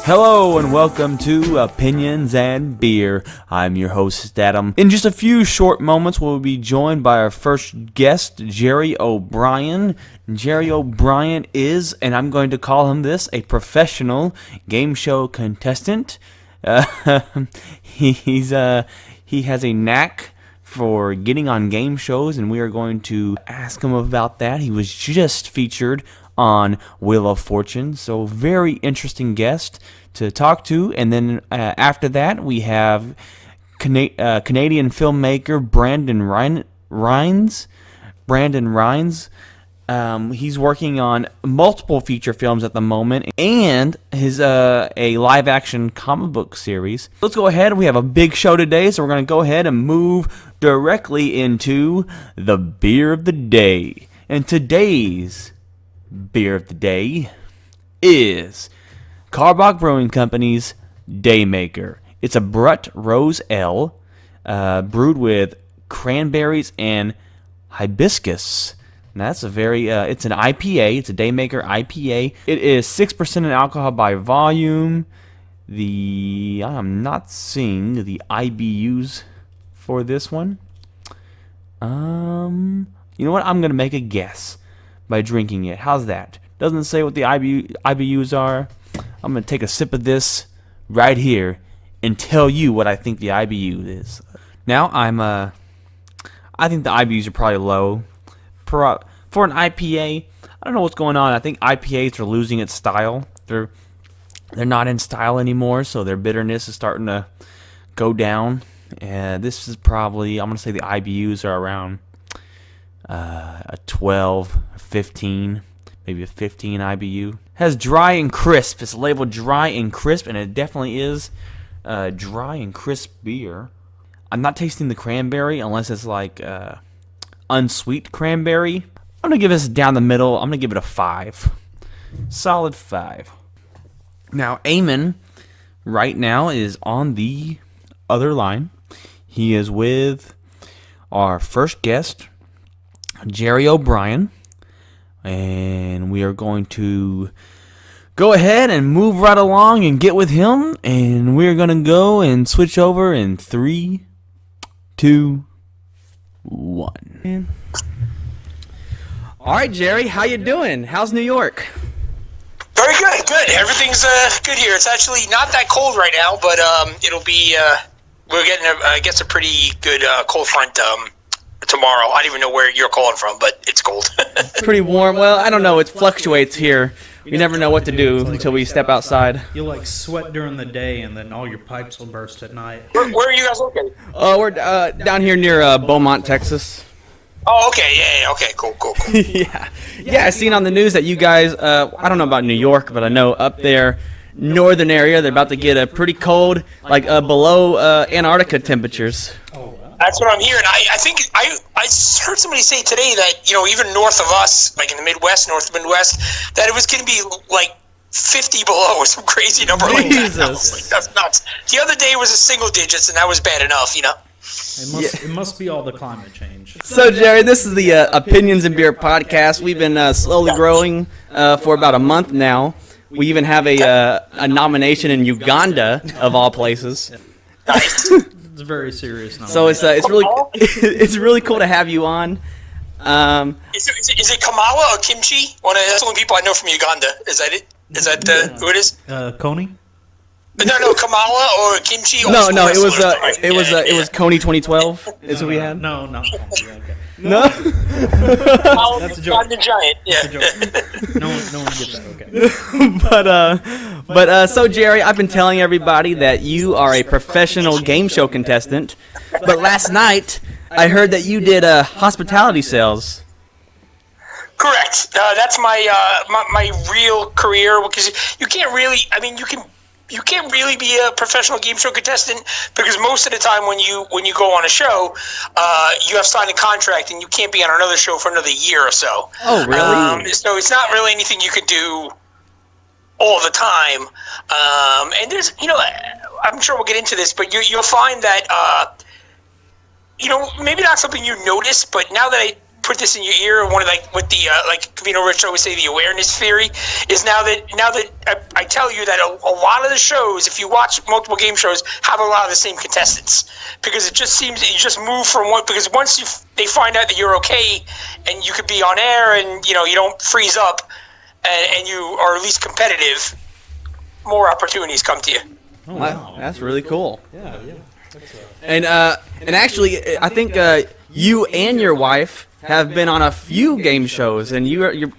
Hello and welcome to Opinions and Beer. I'm your host, Adam. In just a few short moments, we'll be joined by our first guest, Jerry O'Brien. Jerry O'Brien is, and I'm going to call him this, a professional game show contestant. He has a knack for getting on game shows, and we are going to ask him about that. He was just featured on Wheel of Fortune, so very interesting guest to talk to. And then after that, we have Canadian filmmaker Brandon Rhiness. He's working on multiple feature films at the moment, and his a live-action comic book series. Let's go ahead. We have a big show today, so we're going to go ahead and move directly into the beer of the day. And today's beer of the day is Karbach Brewing Company's Daymaker. It's a Brut Rose Ale, brewed with cranberries and hibiscus. Now that's it's an IPA. It's a Daymaker IPA. It is 6% in alcohol by volume. I'm not seeing the IBUs for this one. You know what? I'm gonna make a guess by drinking it. How's that? Doesn't say what the IBUs are. I'm going to take a sip of this right here and tell you what I think the IBU is. Now, I think the IBUs are probably low. For an IPA, I don't know what's going on. I think IPAs are losing its style. They're not in style anymore, so their bitterness is starting to go down. This is probably, I'm going to say the IBUs are around a 12, 15, maybe a 15 IBU. Has dry and crisp. It's labeled dry and crisp, and it definitely is dry and crisp beer. I'm not tasting the cranberry unless it's like unsweet cranberry. I'm going to give this down the middle. I'm going to give it a 5. Solid 5. Now, Eamon right now is on the other line. He is with our first guest, Jerry O'Brien, and we are going to go ahead and move right along and get with him, and we're going to go and switch over in 3, 2, 1. All right, Jerry, how you doing? How's New York? Very good, good. Everything's good here. It's actually not that cold right now, but it'll be, we're getting, I guess, a pretty good cold front tomorrow. I don't even know where you're calling from, but it's cold. Pretty warm. Well, I don't know. It fluctuates here. We never know what to do until we step outside. You'll like sweat during the day, and then all your pipes will burst at night. Where are you guys located? We're down here near Beaumont, Texas. Oh, okay. Yeah. Okay. Cool. Yeah. I seen on the news that you guys. I don't know about New York, but I know up there, northern area, they're about to get a pretty cold, like below Antarctica temperatures. Oh, wow. That's what I'm hearing. I think I heard somebody say today that, even north of us, like in the Midwest, north of Midwest, that it was going to be like 50 below or some crazy number like that. I was like, that's nuts. The other day was a single digits, and that was bad enough, It must be all the climate change. So, Jerry, this is the Opinions and Beer podcast. We've been slowly growing for about a month now. We even have a nomination in Uganda, of all places. Nice. It's very serious now. So it's really cool to have you on. Is it Kamala or Kimchi? That's the only people I know from Uganda. Is that it? Is that who it is? Coney? No, Kamala or Kimchi. No, it was Coney 2012. Is what we had. No. Okay. No. That's a joke. I'm the giant. Yeah. No one gets that. Okay. But so Jerry, I've been telling everybody that you are a professional game show contestant. But last night, I heard that you did hospitality sales. Correct. That's my real career, because you can't really. I mean, you can't really be a professional game show contestant, because most of the time when you go on a show, you have signed a contract and you can't be on another show for another year or so. Oh, really? So it's not really anything you could do all the time. And there's, I'm sure we'll get into this, but you'll find that, maybe not something you notice, but now that put this in your ear. One of what the like Camino Rich always say, the awareness theory is now that I tell you that a lot of the shows, if you watch multiple game shows, have a lot of the same contestants, because it just seems that you just move from one, because once they find out that you're okay and you could be on air and you don't freeze up and you are at least competitive, more opportunities come to you. Oh, wow. That's really cool. Yeah. And actually, I think you and your wife have been on a few game shows, and you're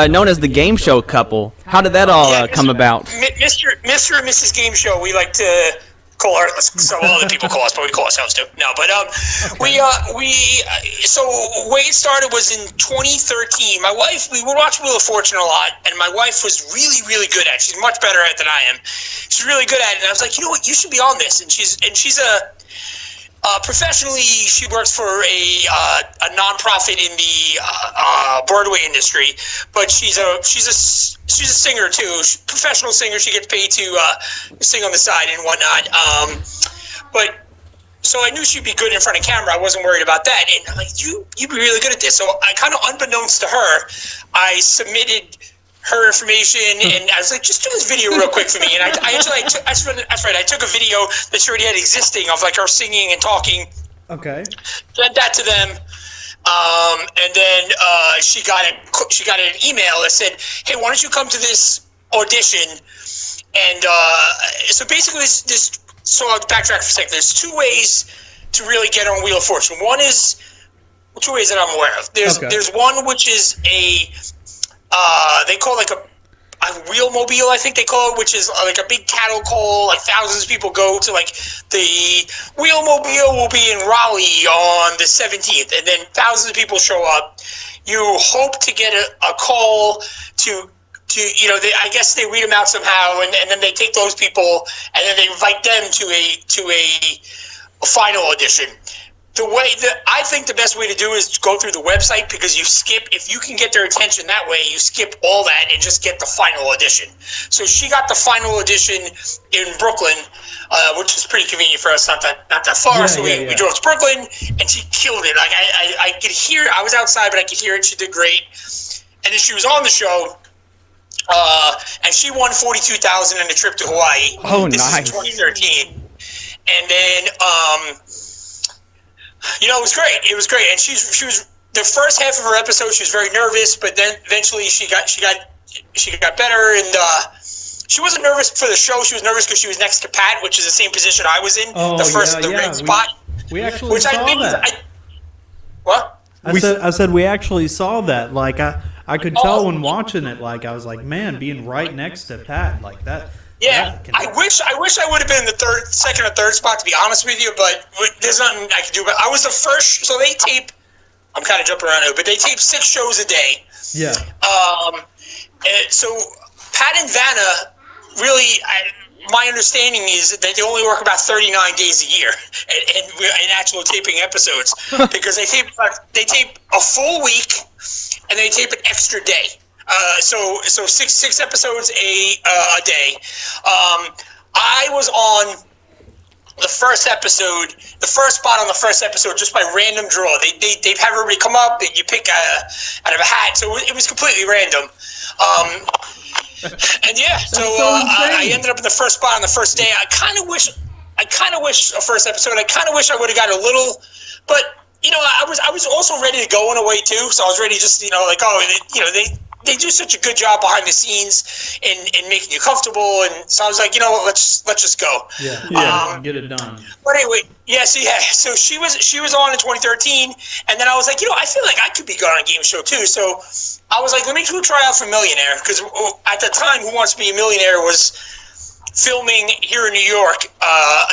known as the game show couple. How did that all come about? Mr. and Mrs. Game Show, we like to call our, so all other people call us, but we call ourselves too. No, but so the way it started was in 2013. My wife, we would watch Wheel of Fortune a lot, and my wife was really, really good at it. She's much better at it than I am. She's really good at it, and I was like, you know what, you should be on this. And she's a professionally, she works for a nonprofit in the Broadway industry, but she's a singer too. She's a professional singer. She gets paid to sing on the side and whatnot. But so I knew she'd be good in front of camera. I wasn't worried about that. And I'm like, you'd be really good at this. So I kind of, unbeknownst to her, I submitted her information, and I was like, just do this video real quick for me. And I took a video that she already had existing of like her singing and talking. Okay. Sent that to them, and then she got an email that said, "Hey, why don't you come to this audition?" And so basically, so I'll backtrack for a second. There's two ways to really get on Wheel of Fortune. Two ways that I'm aware of. There's one which is they call it like a wheelmobile, I think they call it, which is like a big cattle call. Like thousands of people go to, like, the wheelmobile will be in Raleigh on the 17th, and then thousands of people show up. You hope to get a call to I guess they read them out somehow, and then they take those people and then they invite them to a final audition. I think the best way to do is go through the website, because if you can get their attention that way, you skip all that and just get the final audition. So she got the final audition in Brooklyn, which is pretty convenient for us, not that far. We drove to Brooklyn, and she killed it. Like I could hear, I was outside, but I could hear it. She did great. And then she was on the show, and she won $42,000 and a trip to Hawaii. Oh, this nice. Is 2013. And then, it was great. It was great, and she was the first half of her episode. She was very nervous, but then eventually she got better, and she wasn't nervous for the show. She was nervous because she was next to Pat, which is the same position I was in. The red spot. We actually saw that. What? I said we actually saw that. Like I could tell when watching it. Like I was like, man, being right next to Pat like that. Yeah, I wish I would have been in the second or third spot, to be honest with you, but there's nothing I can do. But I was the first, so they tape, I'm kind of jumping around here, but they tape 6 shows a day. Yeah. So Pat and Vanna, really, my understanding is that they only work about 39 days a year in actual taping episodes, because they tape a full week and they tape an extra day. So six episodes a day. I was on the first episode, the first spot on the first episode, just by random draw. They have everybody come up, and you pick out of a hat. So it was completely random. And yeah, so I ended up in the first spot on the first day. I kind of wish a first episode. I kind of wish I would have got a little, but I was also ready to go in a way too. So I was ready, just they do such a good job behind the scenes in making you comfortable, and so I was like, let's just go. Yeah, get it done. But anyway, so she was on in 2013, and then I was like, I feel like I could be good on a game show too. So I was like, let me go try out for Millionaire, because at the time, Who Wants to Be a Millionaire was filming here in New York,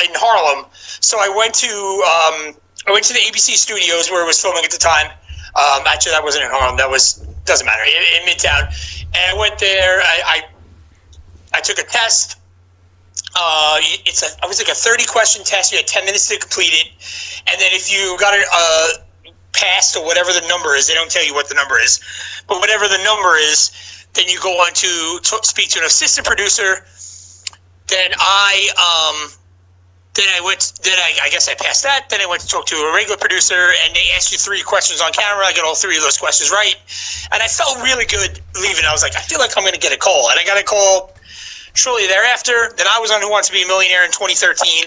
in Harlem. So I went to the ABC studios where it was filming at the time. Actually, that wasn't in Harlem. Doesn't matter, in Midtown. And I went there. I took a test. It was like a 30-question test. You had 10 minutes to complete it. And then if you got it passed, or whatever the number is, they don't tell you what the number is, but whatever the number is, then you go on to speak to an assistant producer. Then I Then I guess I passed that. Then I went to talk to a regular producer, and they asked you 3 questions on camera. I got all 3 of those questions right, and I felt really good leaving. I was like, I feel like I'm going to get a call, and I got a call shortly thereafter. Then I was on Who Wants to Be a Millionaire in 2013.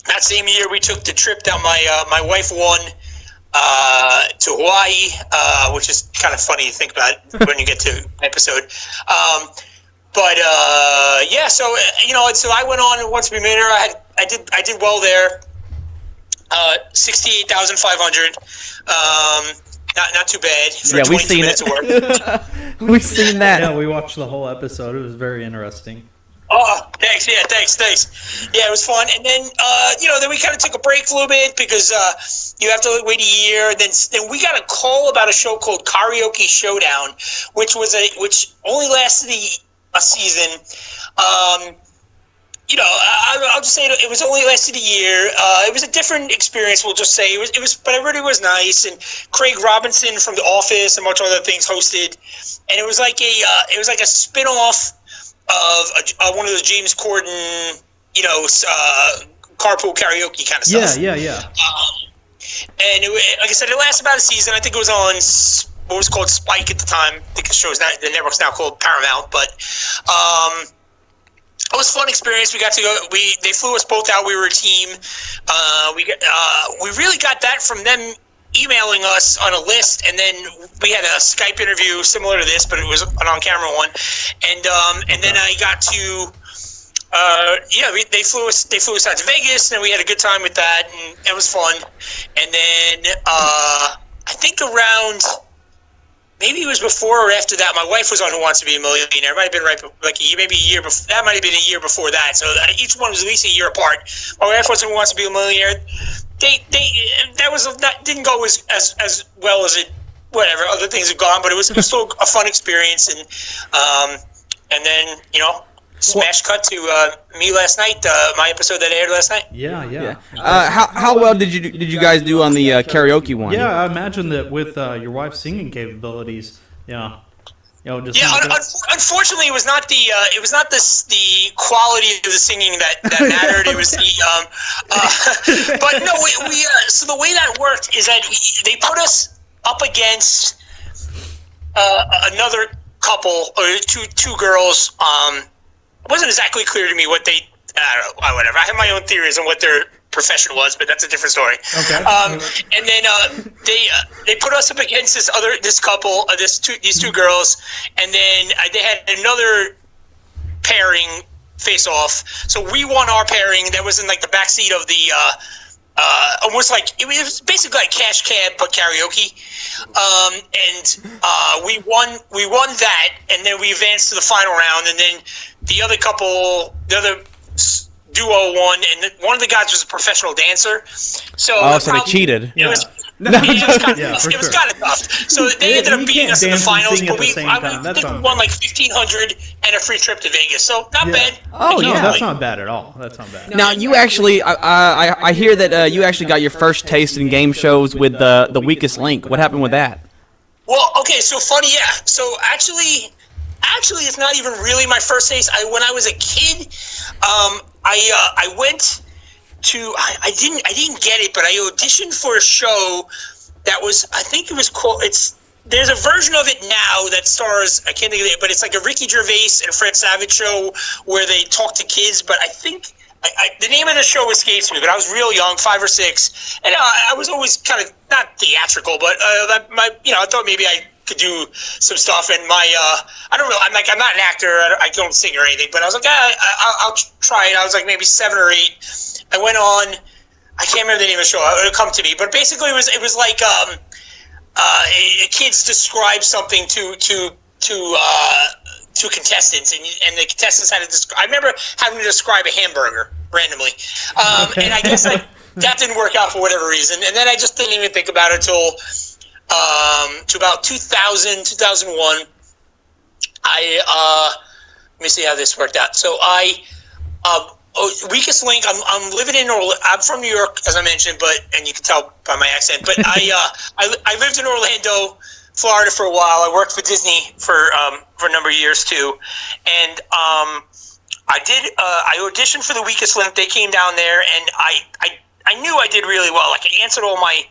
That same year, we took the trip that my wife won to Hawaii, which is kind of funny to think about when you get to an episode. But yeah, so so I went on Who Wants to Be a Millionaire. I did well there. 68,500. Not too bad for 22 minutes of work. We've seen that. Yeah, we watched the whole episode. It was very interesting. Oh, thanks. Yeah, thanks. Yeah, it was fun. And then, then we kind of took a break for a little bit because you have to wait a year. Then we got a call about a show called Karaoke Showdown, which only lasted a season. I'll just say it was only lasted a year. It was a different experience. We'll just say it was, but it really was nice. And Craig Robinson from The Office and much other things hosted, and it was like a spin-off of one of those James Corden, carpool karaoke kind of stuff. Yeah. And like I said, it lasted about a season. I think it was on what was called Spike at the time. I think the network's now called Paramount. But it was a fun experience. We got to go. They flew us both out. We were a team. We really got that from them emailing us on a list, and then we had a Skype interview similar to this, but it was an on-camera one. And then I got to they flew us out to Vegas, and we had a good time with that, and it was fun. And then I think around maybe it was before or after that, my wife was on Who Wants to Be a Millionaire. It might have been maybe a year before. That might have been a year before that. So each one was at least a year apart. My wife was on Who Wants to Be a Millionaire. That didn't go as well as it, whatever, other things have gone, but it was still a fun experience. And then smash cut to me last night, my episode that aired last night. Yeah. How well did you guys do on the karaoke one? Yeah, I imagine that with your wife's singing capabilities, unfortunately, it was not the quality of the singing that mattered. It was but no, we so the way that worked is that they put us up against another couple or two girls. It wasn't exactly clear to me what they. I don't know. Whatever. I have my own theories on what their profession was, but that's a different story. Okay. And then they put us up against this couple, these two girls, and then they had another pairing face off. So we won our pairing. That was in like the backseat of the almost like it was basically like Cash Cab but karaoke. And we won that, and then we advanced to the final round, and then the other duo won, and one of the guys was a professional dancer. So so they cheated. It was kind of tough. So they ended up beating us in the finals, but we won like $1,500 and a free trip to Vegas. So not bad. Oh yeah, that's not bad at all. That's not bad. Now you actually, I hear that you actually got your first taste in game shows with the Weakest Link. What happened with that? Well, okay, so funny, yeah. So actually, it's not even really my first taste. When I was a kid, I went to I didn't get it, but I auditioned for a show that was, I think it was called, there's a version of it now that stars, I can't think of it, but it's like a Ricky Gervais and Fred Savage show where they talk to kids, but I think the name of the show escapes me, but I was real young, 5 or 6, and I was always kind of not theatrical, but I thought maybe I could do some stuff, and I don't know, I'm not an actor, I don't sing or anything, but I was like, I'll try it. I was like maybe 7 or 8. I went on, I can't remember the name of the show, it'll come to me, but basically it was like kids describe something to contestants, and the contestants had to describe. I remember having to describe a hamburger randomly, and I guess that didn't work out for whatever reason, and then I just didn't even think about it until to about 2000, 2001. Let me see how this worked out. So Weakest Link. I'm living in I'm from New York, as I mentioned, and you can tell by my accent. But I lived in Orlando, Florida for a while. I worked for Disney for a number of years too, and I did. I auditioned for The Weakest Link. They came down there, and I knew I did really well. Like, I answered all my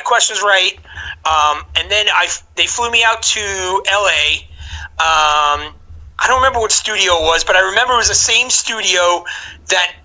questions right. And then they flew me out to L.A. I don't remember what studio it was, but I remember it was the same studio that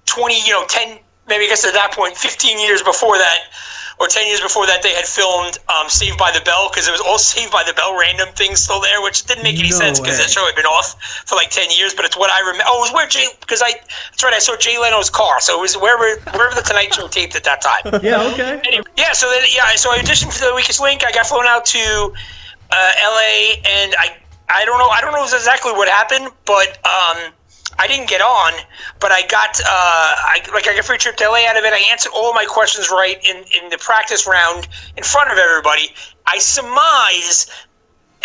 10, maybe I guess at that point, 15 years before that, or 10 years before that, they had filmed Saved by the Bell, because it was all Saved by the Bell random things still there, which didn't make any sense because that show had been off for like 10 years, but it's what I remember. Oh, it was where that's right, I saw Jay Leno's car, so it was wherever the Tonight Show taped at that time. Yeah, okay. Anyway, so I auditioned for The Weakest Link. I got flown out to L.A., and I don't know exactly what happened, but I didn't get on, but I got I got a free trip to LA out of it. I answered all my questions right in the practice round in front of everybody. I surmise,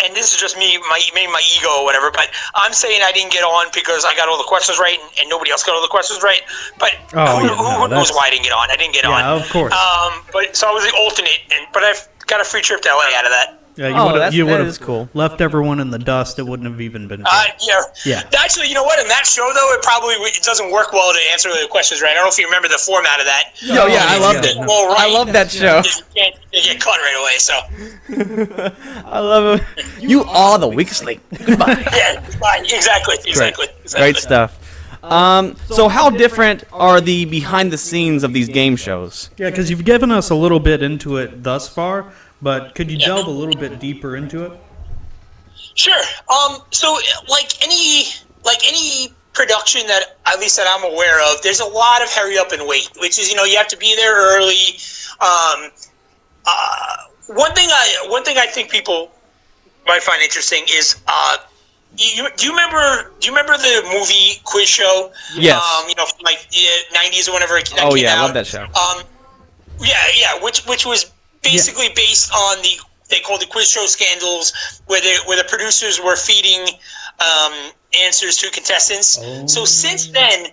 and this is just me, maybe my ego or whatever, but I'm saying I didn't get on because I got all the questions right and nobody else got all the questions right. But who knows why I didn't get on? I didn't get on. Yeah, of course. But so I was the alternate, but I got a free trip to LA out of that. Yeah, you would have cool. left everyone in the dust. It wouldn't have even been. Yeah. Actually, you know what? In that show, though, it doesn't work well to answer the questions right. I don't know if you remember the format of that. Oh, yeah, I loved it. Well, right. I love that show. You get cut right away, so. I love it. You are the weakest link. Goodbye. Yeah, exactly. Great stuff. So how different are the behind the scenes of these game shows? Yeah, because you've given us a little bit into it thus far, but could you delve a little bit deeper into it? Sure. So like any production that at least that I'm aware of, there's a lot of hurry up and wait, which is, you have to be there early. One thing I think people might find interesting is do you remember the movie quiz show? Yes. From like the 90s or whenever it came out. I love that show. Which was basically based on they called the quiz show scandals, where the producers were feeding answers to contestants. Oh. So since then,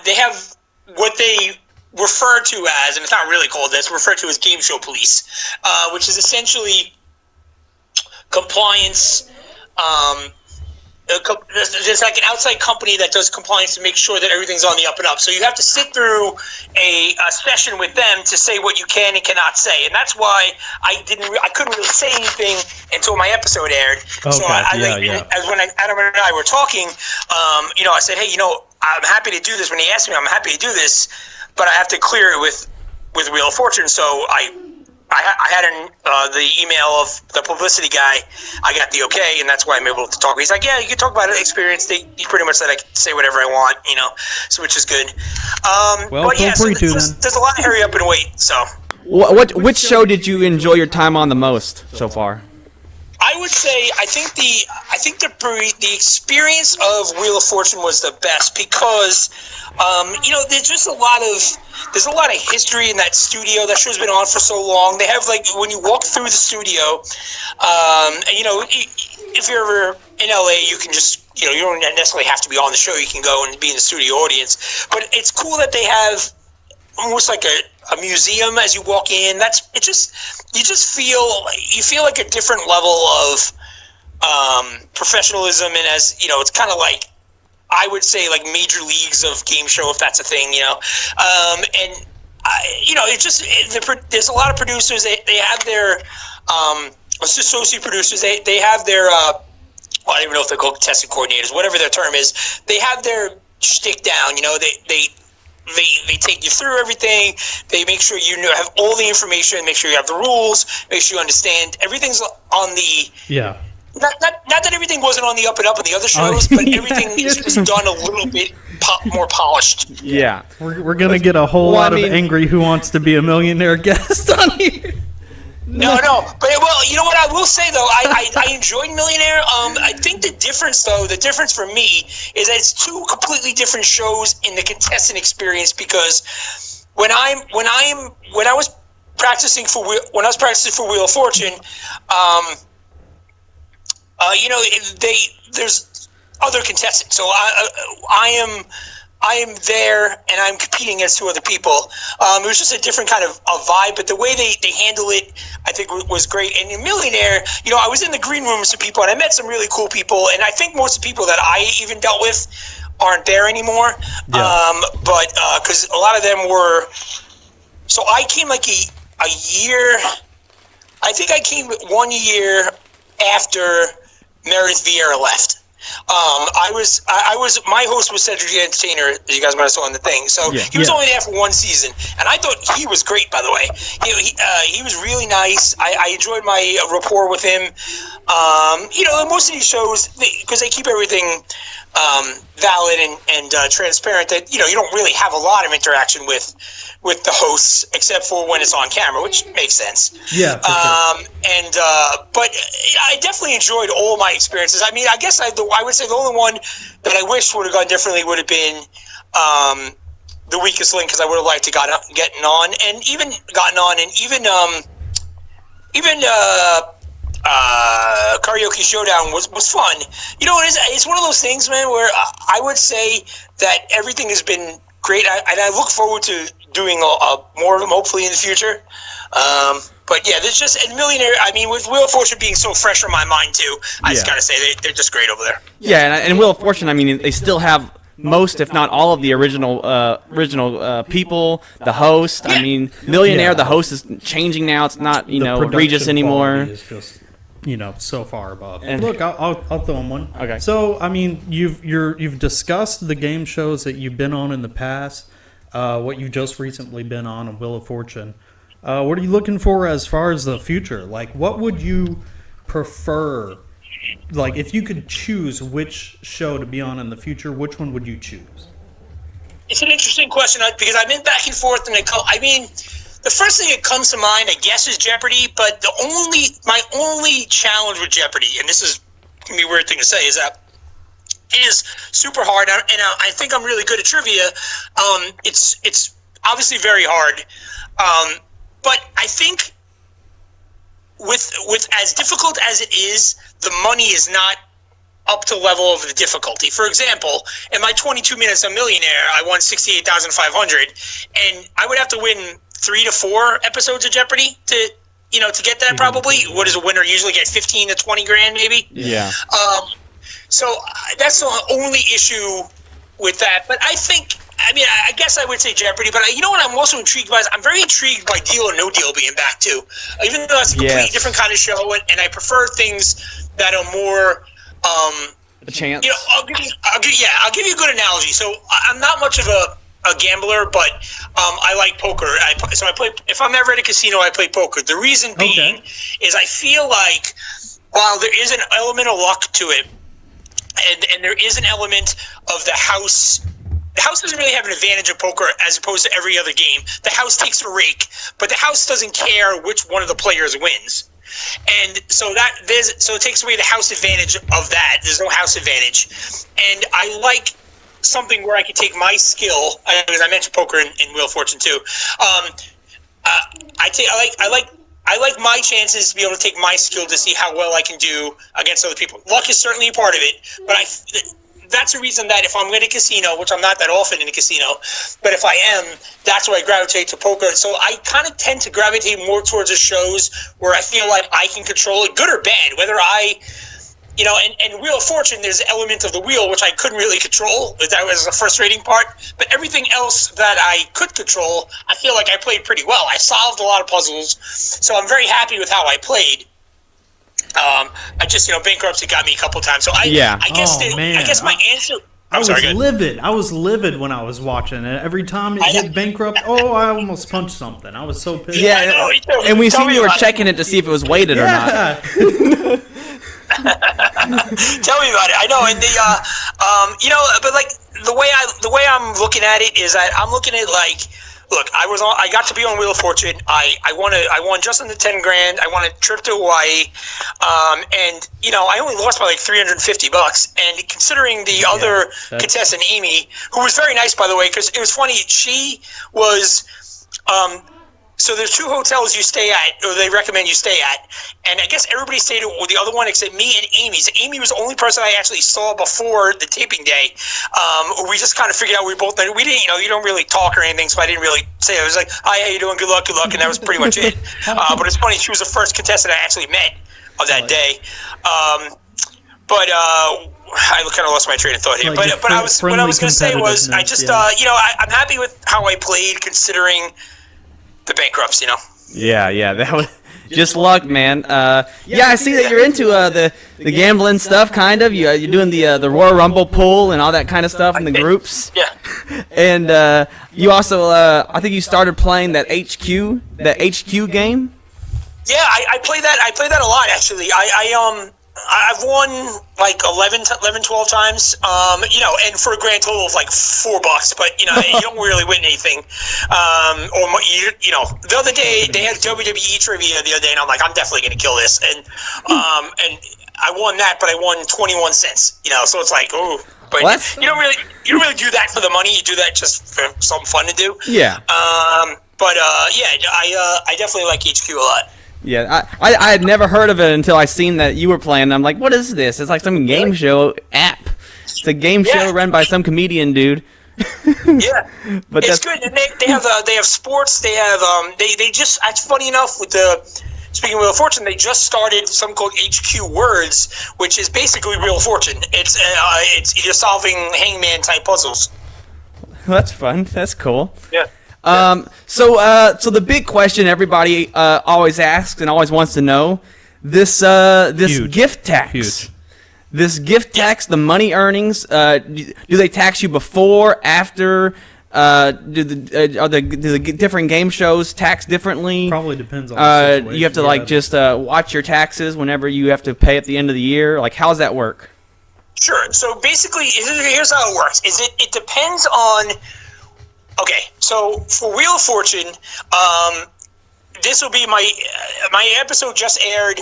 they have what they refer to as, and it's not really called this, referred to as game show police, which is essentially compliance. There's like an outside company that does compliance to make sure that everything's on the up and up. So you have to sit through a session with them to say what you can and cannot say, and that's why I couldn't really say anything until my episode aired. Okay. So as when Adam and I were talking, I said, hey, I'm happy to do this. When he asked me, I'm happy to do this, but I have to clear it with Wheel of Fortune. So I had the email of the publicity guy. I got the okay, and that's why I'm able to talk. He's like, yeah, you can talk about experience. He pretty much said I can say whatever I want, so which is good. There's a lot of hurry up and wait. So, which show did you enjoy your time on the most so far? I would say I think the experience of Wheel of Fortune was the best because there's a lot of history in that studio. That show's been on for so long. They have when you walk through the studio, if you're ever in LA, you can just you don't necessarily have to be on the show. You can go and be in the studio audience. But it's cool that they have almost like a museum as you walk in. You just feel like a different level of professionalism, and as it's kind of like, I would say, like major leagues of game show, if that's a thing, there's a lot of producers. They have their associate producers. They have their I don't even know if they're called contestant coordinators, whatever their term is. They have their shtick down. They take you through everything. They make sure you have all the information. Make sure you have the rules. Make sure you understand everything's on the. Yeah. Not that everything wasn't on the up and up in the other shows, but everything is just done a little bit more polished. Yeah. We're gonna get a whole lot of angry Who Wants to Be a Millionaire guest on here. No. But, you know what I will say, though? I enjoyed Millionaire. I think the difference for me, is that it's two completely different shows in the contestant experience, because when I was practicing for Wheel of Fortune, there's other contestants. So I am I am there and I'm competing against 2 other people. It was just a different kind of a vibe, but the way they handle it, I think, was great. And in Millionaire, I was in the green rooms with people, and I met some really cool people, and I think most of the people that I even dealt with aren't there anymore. Yeah. But because a lot of them were... So I came like a year... I think I came 1 year after Meredith Vieira left. My host was Cedric the Entertainer, as you guys might have saw in the thing. So he was only there for 1 season, and I thought he was great. By the way, he was really nice. I enjoyed my rapport with him. Most of these shows, because they keep everything valid and transparent, that you don't really have a lot of interaction with the hosts, except for when it's on camera, which makes sense. Yeah. For sure. But I definitely enjoyed all my experiences. I mean, I guess I would say the only one that I wish would have gone differently would have been the Weakest Link, because I would have liked to gotten on, and even Karaoke Showdown was fun. It's one of those things, man, where I would say that everything has been great, and I look forward to doing more of them, hopefully, in the future. But yeah, there's just and Millionaire. I mean, with Wheel of Fortune being so fresh in my mind too, I just gotta say they're just great over there. Yeah, and Wheel of Fortune, I mean, they still have most, if not all, of the original people, the host. I mean, Millionaire, the host is changing now. It's not Regis anymore. Is just so far above. And look, I'll throw in one. Okay. So I mean, you've discussed the game shows that you've been on in the past. What you just recently been on Wheel of Fortune. What are you looking for as far as the future? Like, what would you prefer? Like, if you could choose which show to be on in the future, which one would you choose? It's an interesting question because I've been back and forth, and the first thing that comes to mind, I guess, is Jeopardy. But my only challenge with Jeopardy, and this is gonna be a weird thing to say, is that it is super hard, and I think I'm really good at trivia. It's obviously very hard, but I think with as difficult as it is, the money is not up to level of the difficulty. For example, in my 22 minutes on Millionaire, I won $68,500, and I would have to win 3 to 4 episodes of Jeopardy to get that. Probably. What does a winner usually get? 15 to 20 grand, maybe. Yeah. So that's the only issue with that. But I guess I would say Jeopardy. But you know what I'm also intrigued by? I'm very intrigued by Deal or No Deal being back too. Even though that's a completely different kind of show, and I prefer things that are more a chance. I'll give you a good analogy. So I'm not much of a gambler, but I like poker. So I play. If I'm ever at a casino, I play poker. The reason being is I feel like while there is an element of luck to it, and there is an element of the house. The house doesn't really have an advantage of poker as opposed to every other game. The house takes a rake, but the house doesn't care which one of the players wins. And so it takes away the house advantage of that. There's no house advantage. And I like something where I could take my skill, because I mentioned poker in Wheel of Fortune too. I like my chances to be able to take my skill to see how well I can do against other people. Luck is certainly a part of it, but that's a reason that if I'm in a casino, which I'm not that often in a casino, but if I am, that's where I gravitate to poker. So I kind of tend to gravitate more towards the shows where I feel like I can control it, good or bad. Whether and Wheel of Fortune, there's an element of the wheel which I couldn't really control. That was the frustrating part. But everything else that I could control, I feel like I played pretty well. I solved a lot of puzzles, so I'm very happy with how I played. I just, bankruptcy got me a couple times. So I guess my answer. I was livid when I was watching it. Every time it hit bankrupt, I almost punched something. I was so pissed. Yeah, and we seen you were checking it to see if it was weighted or not. Tell me about it. I know, and but like the way I'm looking at it is that I'm looking at like. Look, I got to be on Wheel of Fortune. I won just under 10 grand. I won a trip to Hawaii, and I only lost by like $350. And considering the other contestant, Amy, who was very nice by the way, because it was funny. She was So there's 2 hotels you stay at, or they recommend you stay at, and I guess everybody stayed at the other one except me and Amy. So Amy was the only person I actually saw before the taping day. We just kind of figured out we didn't, you don't really talk or anything, so I didn't really say. I was like, "Hi, how you doing? Good luck," and that was pretty much it. But it's funny, she was the first contestant I actually met on that day. I kind of lost my train of thought here. Like what I was going to say was, I just, I'm happy with how I played considering the bankrupts, Yeah, that was just luck, man. I see that you're into the gambling stuff, kind of. You're doing the Royal Rumble pool and all that kind of stuff in the groups. Yeah. And you also, I think you started playing that HQ game. Yeah, I play that. I play that a lot, actually. I've won like 11, 12 times, and for a grand total of like $4, but you don't really win anything. The other day they had WWE trivia the other day, and I'm like, I'm definitely going to kill this, and I won that, but I won 21 cents. So it's like, ooh, but you don't really do that for the money. You do that just for something fun to do. Yeah. I definitely like HQ a lot. Yeah, I had never heard of it until I seen that you were playing. I'm like, what is this? It's like some game show app. It's a game show run by some comedian dude. Yeah, but it's good. And they have sports. They have they just. It's funny enough with speaking of Wheel of Fortune, they just started something called HQ Words, which is basically Wheel of Fortune. It's you're solving hangman type puzzles. That's fun. That's cool. Yeah. So the big question everybody always asks and always wants to know, this gift tax. Huge. This gift tax, the money earnings, do they tax you before, after? Do the different game shows tax differently? Probably depends on the situation. You have to just watch your taxes whenever you have to pay at the end of the year. Like, how does that work? Sure. So basically, here's how it works. It depends on. Okay, so for Wheel of Fortune, this will be my episode just aired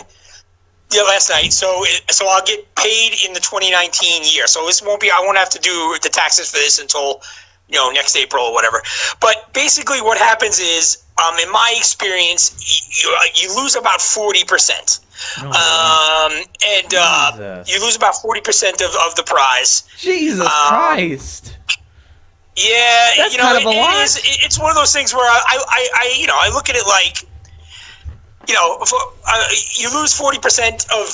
last night, so I'll get paid in the 2019 year. So this won't be. I won't have to do the taxes for this until next April or whatever. But basically, what happens is, in my experience, you lose about 40%. You lose about 40% of the prize. Jesus Christ. Yeah, that's kind of a lot. It's one of those things where I look at it like, you lose 40% of,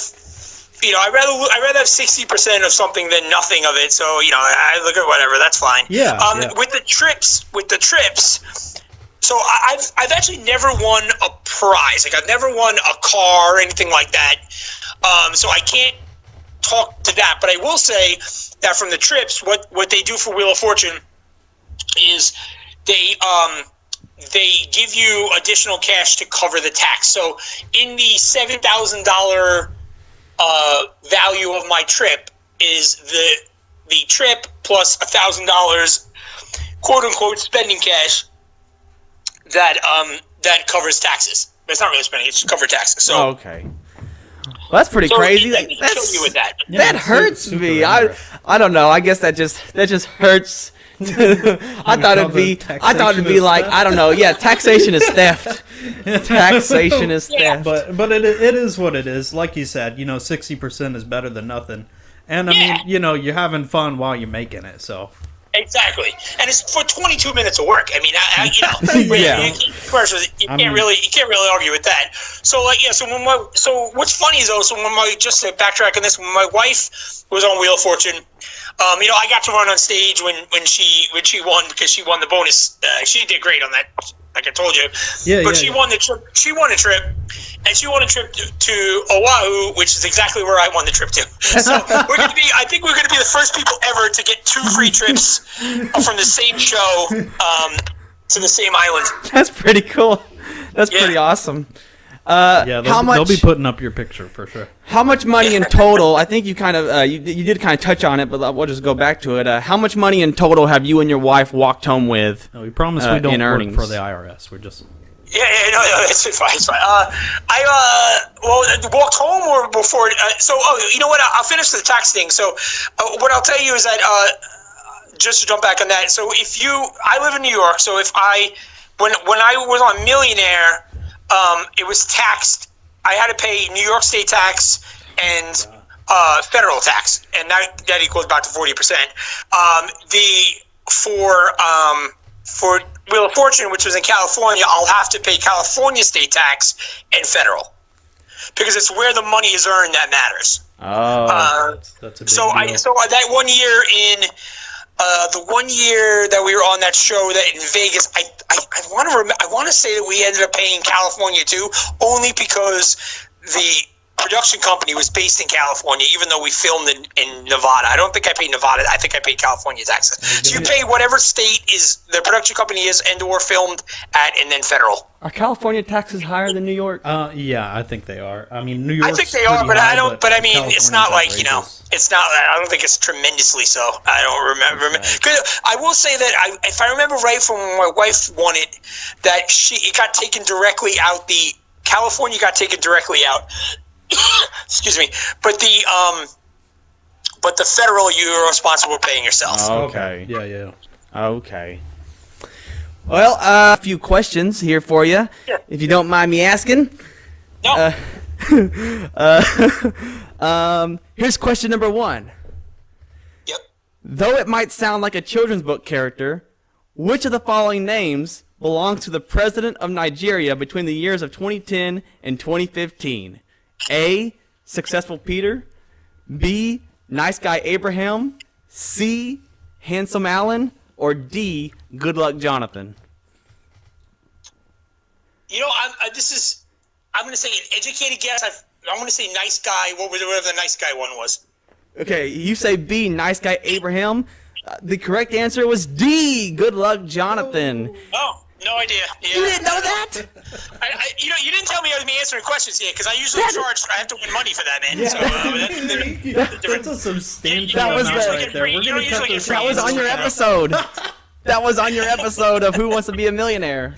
I'd rather have 60% of something than nothing of it. So I look at whatever, that's fine. Yeah. With the trips. So I've actually never won a prize. Like I've never won a car or anything like that. So I can't talk to that, but I will say that from the trips, what they do for Wheel of Fortune is they give you additional cash to cover the tax. So in the $7,000 value of my trip is the trip plus $1,000 quote unquote spending cash that covers taxes. But it's not really spending; it's cover taxes. So okay. Well, that's pretty crazy. Let me show you with that. That hurts me. I don't know. I guess that just hurts. I thought it'd be like, I don't know. Yeah, taxation is theft. Taxation is theft. But it is what it is. Like you said, 60% is better than nothing. And I mean, you're having fun while you're making it. So exactly, and it's for 22 minutes of work. I mean, commercials. You can't really argue with that. So so what's funny is though, just to backtrack on this, when my wife was on Wheel of Fortune. I got to run on stage when she won because she won the bonus. She did great on that, like I told you. She won the trip. She won a trip, and she won a trip to Oahu, which is exactly where I won the trip to. So I think we're gonna be the first people ever to get 2 free trips from the same show to the same island. That's pretty cool. That's pretty awesome. They'll be putting up your picture for sure. How much money in total? I think you kind of you did kind of touch on it, but we'll just go back to it. How much money in total have you and your wife walked home with? No, we promise we don't work for the IRS. We're just no, it's fine. It's fine. I walked home or before. You know what? I'll finish the tax thing. So, what I'll tell you is that just to jump back on that. So, I live in New York. So if I when I was on Millionaire, it was taxed. I had to pay New York State tax and federal tax, and that equals about to 40%. For Wheel of Fortune, which was in California, I'll have to pay California state tax and federal because it's where the money is earned that matters. Oh, that's a big so deal. So that 1 year in the 1 year that we were on that show that in Vegas, I want to say that we ended up paying California too, only because the production company was based in California, even though we filmed in Nevada. I don't think I paid Nevada. I think I paid California taxes. So you pay whatever state is the production company is and or filmed at, and then federal. Are California taxes higher than New York? Yeah, I think they are. I mean, New York. I think they are, but I don't. But I mean, it's not like California's it's not. I don't think it's tremendously so. I don't remember. Cause I will say that if I remember right from when my wife won it, that it got taken directly out. The California got taken directly out. Excuse me, but the federal you're responsible for paying yourself. okay. Yeah. Okay. Well, a few questions here for you, Sure. if you don't mind me asking. No. Here's question number 1. Yep. Though it might sound like a children's book character, which of the following names belongs to the president of Nigeria between the years of 2010 and 2015? A. Successful Peter. B. Nice Guy Abraham. C. Handsome Alan. Or D. Good Luck Jonathan. You know, I'm going to say an educated guess. I'm going to say Nice Guy. Whatever the Nice Guy one was. Okay, you say B. Nice Guy Abraham. The correct answer was D. Good Luck Jonathan. Oh, no idea. Yeah. You didn't know that? You didn't tell me I was asking questions here because I usually charge. I have to win money for that, man. So That's a substantial That was amount the- right there. We're you gonna don't cut usually this get That out. was on your episode. That was on your episode of Who Wants to Be a Millionaire.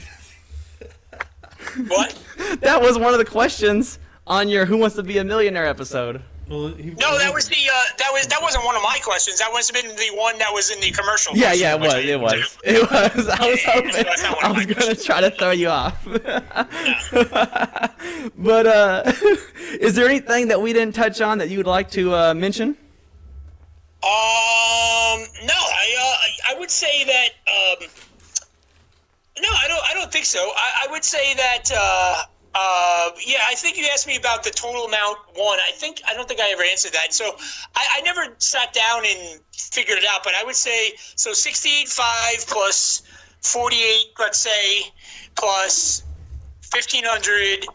What? That was one of the questions on your Who Wants to Be a Millionaire episode. Well, No, that was that wasn't one of my questions. That must have been the one that was in the commercial. Yeah, question, it which I was. didn't do. It was. I was Yeah, hoping. so that's not one I of was my gonna try to throw you off. But is there anything that we didn't touch on that you would like to mention? No, I would say that no, I don't think so. I would say that yeah, I think you asked me about the total amount won. I don't think I ever answered that. So I never sat down and figured it out, but I would say so 68.5 plus 48, let's say, plus 1,500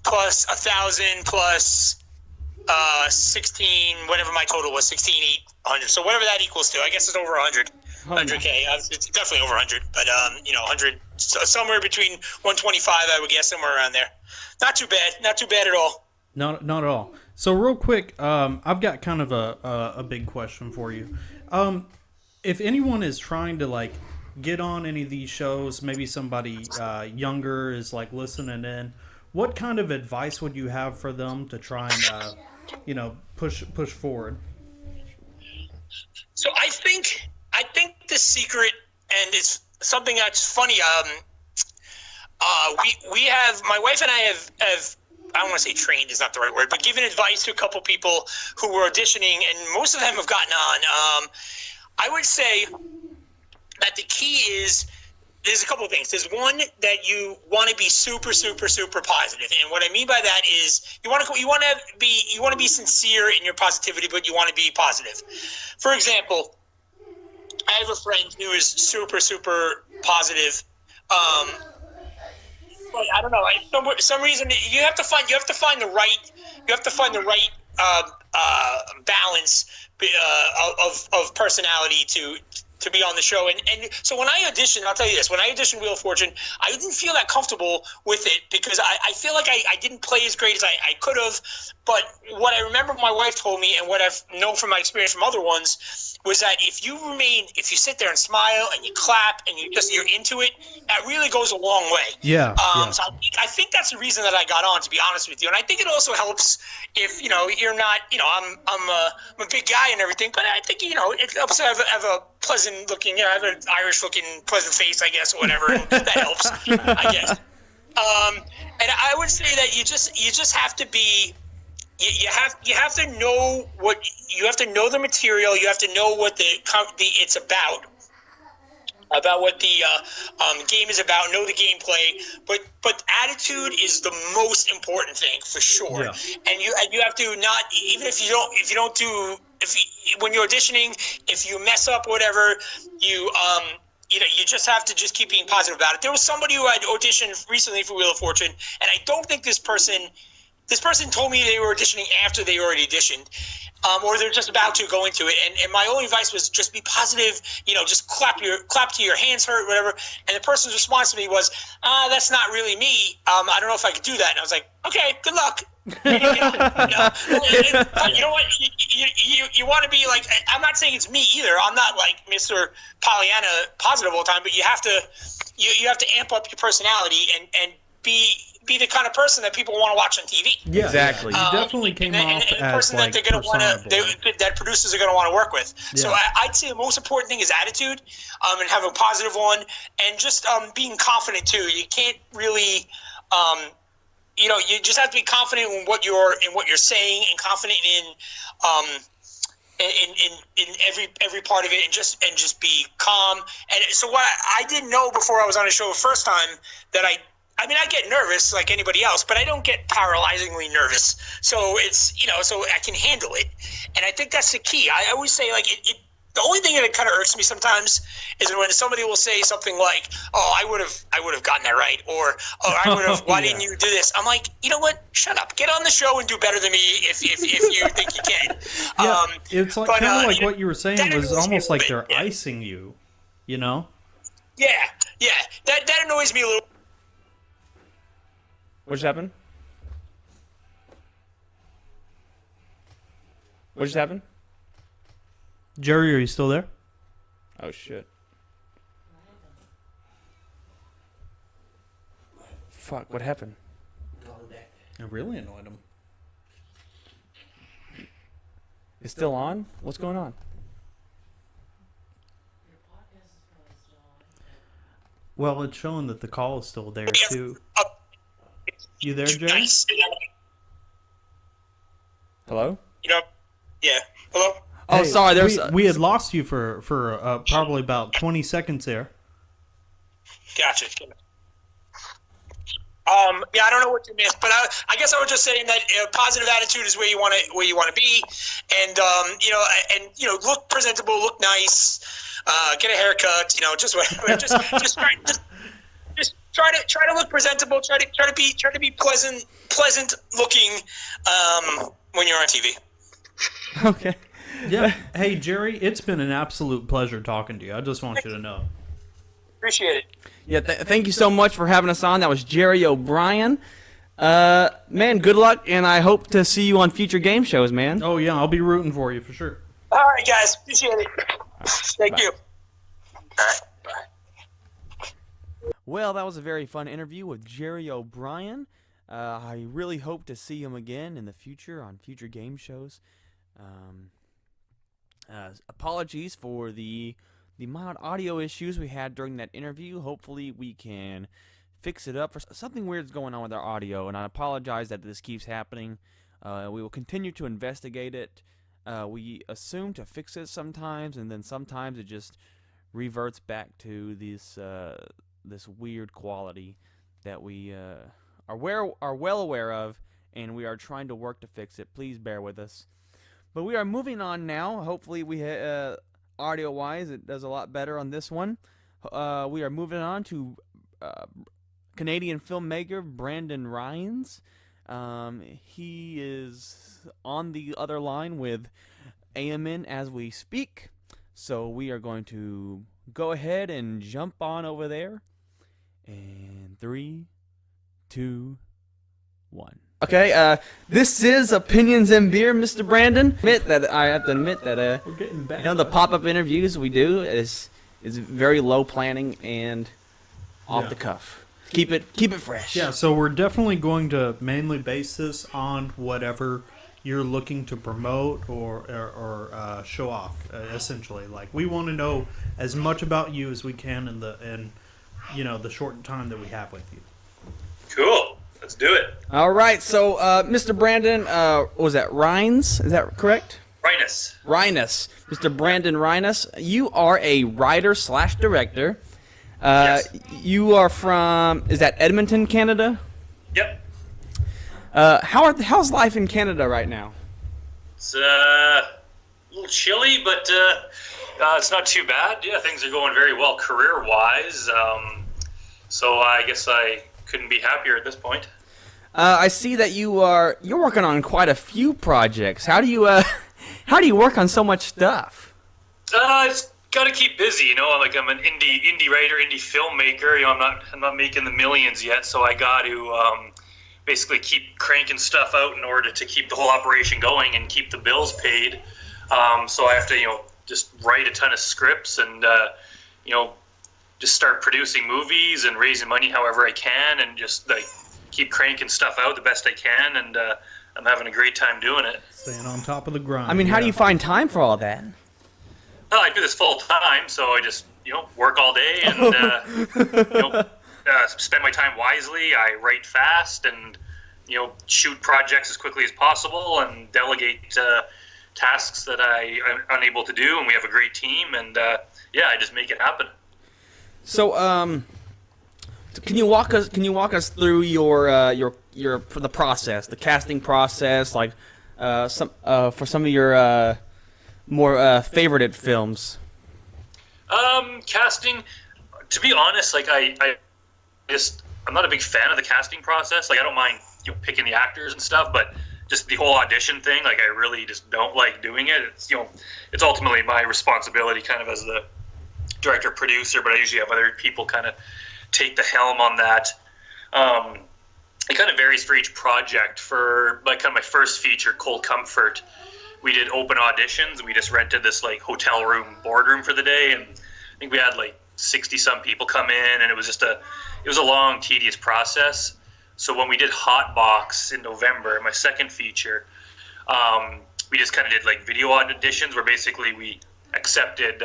plus 1,000 plus 16, whatever my total was, 16,800. So whatever that equals to, I guess it's over 100. 100K. It's definitely over 100, but 100, somewhere between 125, I would guess, somewhere around there. Not too bad at all. Not at all. So real quick, I've got kind of a big question for you. If anyone is trying to like get on any of these shows, maybe somebody younger is like listening in, what kind of advice would you have for them to try and push forward? So I think the secret, and it's something that's funny. We have, my wife and I have I don't want to say trained is not the right word, but given advice to a couple people who were auditioning, and most of them have gotten on. I would say that the key is, there's a couple of things. There's one, that you want to be super, super, super positive, and what I mean by that is you want to be sincere in your positivity, but you want to be positive. For example, I have a friend who is super, super positive. But I don't know. For some reason, you have to find the right balance of personality to be on the show. And so when I auditioned, I'll tell you this, when I auditioned Wheel of Fortune, I didn't feel that comfortable with it because I feel like I didn't play as great as I could have. But what I remember my wife told me, and what I've known from my experience from other ones, was that if you sit there and smile and you clap and you're into it, that really goes a long way. Yeah. So I think that's the reason that I got on, to be honest with you. And I think it also helps if you're not, I'm a big guy and everything, but I think it helps to have pleasant looking. I have an Irish looking pleasant face, I guess, or whatever. And that helps, I guess. And I would say that you just have to be. You have to know the material. You have to know what it's about what the game is about. Know the gameplay, but attitude is the most important thing for sure. Yeah. And you have to not, even if you don't do, when you're auditioning, if you mess up or whatever, you just have to just keep being positive about it. There was somebody who had auditioned recently for Wheel of Fortune, and I don't think this person told me they were auditioning after they already auditioned, or they're just about to go into it. And my only advice was just be positive. Just clap till your hands hurt, whatever. And the person's response to me was, "That's not really me. I don't know if I could do that." And I was like, "Okay, good luck." You know what? You want to be like. I'm not saying it's me either. I'm not like Mr. Pollyanna positive all the time. But you have to amp up your personality and be the kind of person that people want to watch on TV. Yeah, exactly. You definitely came off as the person that they're going to want that producers are going to want to work with. Yeah. So I'd say the most important thing is attitude, and have a positive one, and just being confident too. You can't really, you just have to be confident in what you're saying, and confident in every part of it, and just be calm. And so what I didn't know before I was on the show the first time that I get nervous like anybody else, but I don't get paralyzingly nervous. So it's, so I can handle it. And I think that's the key. I always say, like, the only thing that kind of irks me sometimes is when somebody will say something like, "Oh, I would have gotten that right," or, "Oh, I would have, why didn't you do this?" I'm like, you know what? Shut up. Get on the show and do better than me if you think you can. Yeah, it's like kind of like what you were saying was almost like they're icing you, Yeah, that annoys me a little. What just happened? What just happened? Jerry, are you still there? Oh, shit. Fuck, what happened? It really annoyed him. It's still on? What's going on? Well, it's showing that the call is still there, too. You there, Jerry? Hello? Yeah. Hello? Oh, sorry. We had lost you for probably about 20 seconds there. Gotcha. Yeah, I don't know what you missed, but I guess I was just saying that positive attitude is where you want to be, and look presentable, look nice, get a haircut, just try to look presentable, try to be pleasant looking when you're on TV. Okay. Yeah. Hey, Jerry, it's been an absolute pleasure talking to you. I just want you to know. Appreciate it. Yeah, thank you so much for having us on. That was Jerry O'Brien. Man, good luck, and I hope to see you on future game shows, man. Oh, yeah, I'll be rooting for you for sure. All right, guys. Appreciate it. Thank you. All right. Bye. Well, that was a very fun interview with Jerry O'Brien. I really hope to see him again in the future on future game shows. Apologies for the mild audio issues we had during that interview. Hopefully we can fix it up. Something weird's going on with our audio, and I apologize that this keeps happening. We will continue to investigate it. We assume to fix it sometimes, and then sometimes it just reverts back to this weird quality that we are well aware of, and we are trying to work to fix it. Please bear with us. But we are moving on now. Hopefully we audio-wise, it does a lot better on this one. We are moving on to Canadian filmmaker Brandon Rhiness. He is on the other line with AMN as we speak. So we are going to go ahead and jump on over there. And 3, 2, 1. Okay, this is Opinions and Beer, Mr. Brandon. I have to admit that we're getting back. The pop-up interviews we do is very low planning and off the cuff. Keep it fresh. Yeah, so we're definitely going to mainly base this on whatever you're looking to promote or show off, essentially. Like, we want to know as much about you as we can in the short time that we have with you. Cool. Let's do it. All right, so Mr. Brandon, what was that, Rhiness? Is that correct? Rhiness. Mr. Brandon Rhiness, you are a writer/director. Yes. You are from, is that Edmonton, Canada? Yep. How's life in Canada right now? It's a little chilly, but it's not too bad. Yeah, things are going very well career-wise. So I guess I couldn't be happier at this point. I see that you're working on quite a few projects. How do you work on so much stuff? It's got to keep busy, I'm an indie writer, indie filmmaker. I'm not making the millions yet, so I got to basically keep cranking stuff out in order to keep the whole operation going and keep the bills paid. So I have to just write a ton of scripts and just start producing movies and raising money however I can, and just like keep cranking stuff out the best I can, and I'm having a great time doing it. Staying on top of the grind. I mean, how do you find time for all that? Well, I do this full time, so I just work all day and spend my time wisely. I write fast and shoot projects as quickly as possible and delegate tasks that I'm unable to do. And we have a great team, and I just make it happen. So, can you walk us through the process, the casting process, like for some of your more favorited films? Casting, to be honest, like I'm not a big fan of the casting process. Like, I don't mind picking the actors and stuff, but just the whole audition thing, like, I really just don't like doing it. It's it's ultimately my responsibility kind of as the director producer, but I usually have other people kind of take the helm on that. It kind of varies for each project. For like kind of my first feature, Cold Comfort, we did open auditions, and we just rented this like hotel room boardroom for the day, and I think we had like 60 some people come in, and it was a long, tedious process. So when we did Hot Box in November, my second feature, we just kind of did like video auditions where basically we accepted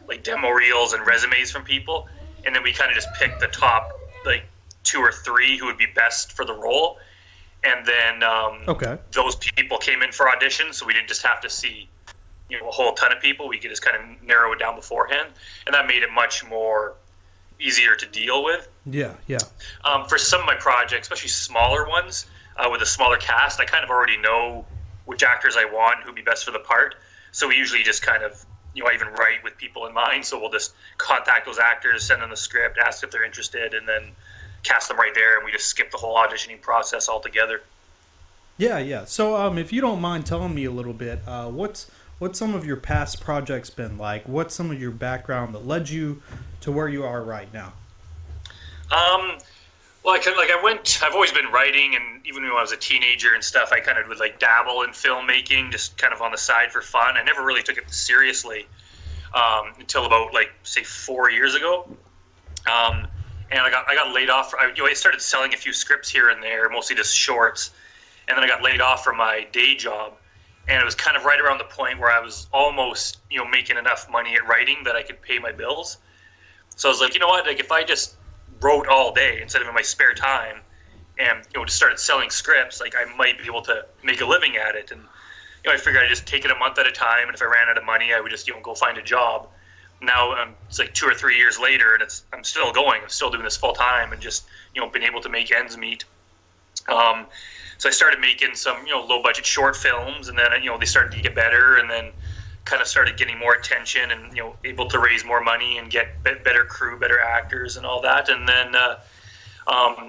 like demo reels and resumes from people, and then we kind of just picked the top like 2 or 3 who would be best for the role, and then those people came in for auditions, so we didn't just have to see a whole ton of people. We could just kind of narrow it down beforehand, and that made it much more easier to deal with. Yeah. For some of my projects, especially smaller ones with a smaller cast, I kind of already know which actors I want who'd be best for the part, so we usually just kind of I even write with people in mind, so we'll just contact those actors, send them the script, ask if they're interested, and then cast them right there, and we just skip the whole auditioning process altogether. Yeah. So, if you don't mind telling me a little bit, what's some of your past projects been like? What's some of your background that led you to where you are right now? Well, I've always been writing, and even when I was a teenager and stuff, I kind of would like dabble in filmmaking, just kind of on the side for fun. I never really took it seriously until about say 4 years ago. And I got laid off. I started selling a few scripts here and there, mostly just shorts, and then I got laid off from my day job. And it was kind of right around the point where I was almost making enough money at writing that I could pay my bills. So I was like, you know what? Like, if I just wrote all day instead of in my spare time, and just started selling scripts, like, I might be able to make a living at it. And I figured I'd just take it a month at a time, and if I ran out of money, I would just go find a job. Now it's like 2 or 3 years later, and I'm still going. I'm still doing this full time, and just been able to make ends meet. So I started making some low budget short films, and then they started to get better, and then kind of started getting more attention, and able to raise more money and get better crew, better actors, and all that. And then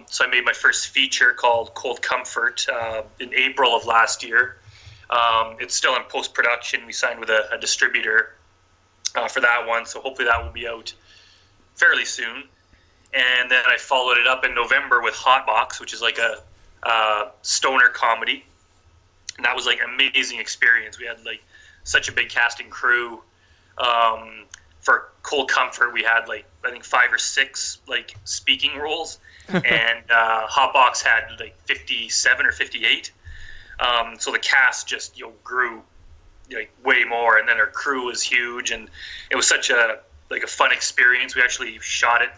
so I made my first feature called Cold Comfort in April of last year. It's still in post production. We signed with a distributor for that one, so hopefully that will be out fairly soon. And then I followed it up in November with Hot Box, which is like a stoner comedy, and that was like an amazing experience. We had like such a big casting crew. For Cold Comfort, we had like I think 5 or 6 like speaking roles, and Hot Box had like 57 or 58. So the cast just grew like way more, and then our crew was huge, and it was such a fun experience. We actually shot it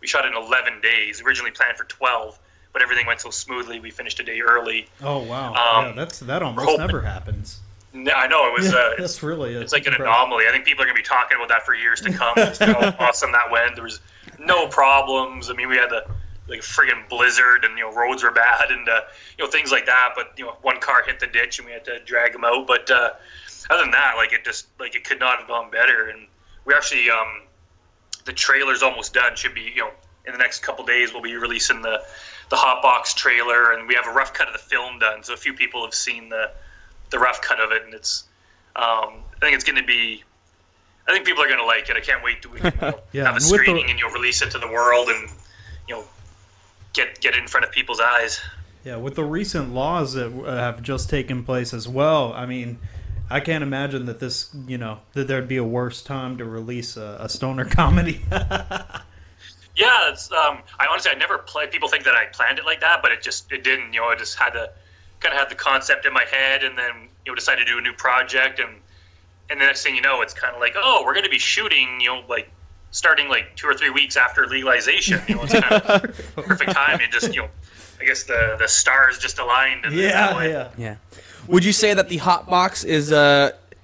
we shot it in 11 days. Originally planned for 12, but everything went so smoothly we finished a day early. Oh wow! That almost never happens. I know it was. That's really it's like an anomaly. I think people are gonna be talking about that for years to come. Just how awesome that went. There was no problems. I mean, we had the friggin' blizzard, and roads were bad, and things like that. But one car hit the ditch, and we had to drag them out. But other than that, it could not have gone better. And we actually the trailer's almost done. Should be in the next couple days we'll be releasing the hotbox trailer, and we have a rough cut of the film done. So a few people have seen the rough cut of it, and it's I think it's going to be. I think people are going to like it. I can't wait to have a screening and release it to the world, and get it in front of people's eyes. Yeah, with the recent laws that have just taken place as well, I mean, I can't imagine that that there'd be a worse time to release a stoner comedy. Yeah, it's I never play. People think that I planned it like that, but it didn't. I just had to kind of have the concept in my head, and then decided to do a new project, and the next thing you know, it's kind of like, oh, we're going to be shooting, starting 2 or 3 weeks after legalization. It's kind of perfect time. It just I guess the stars just aligned. In that way. Yeah. Would you say that the Hotbox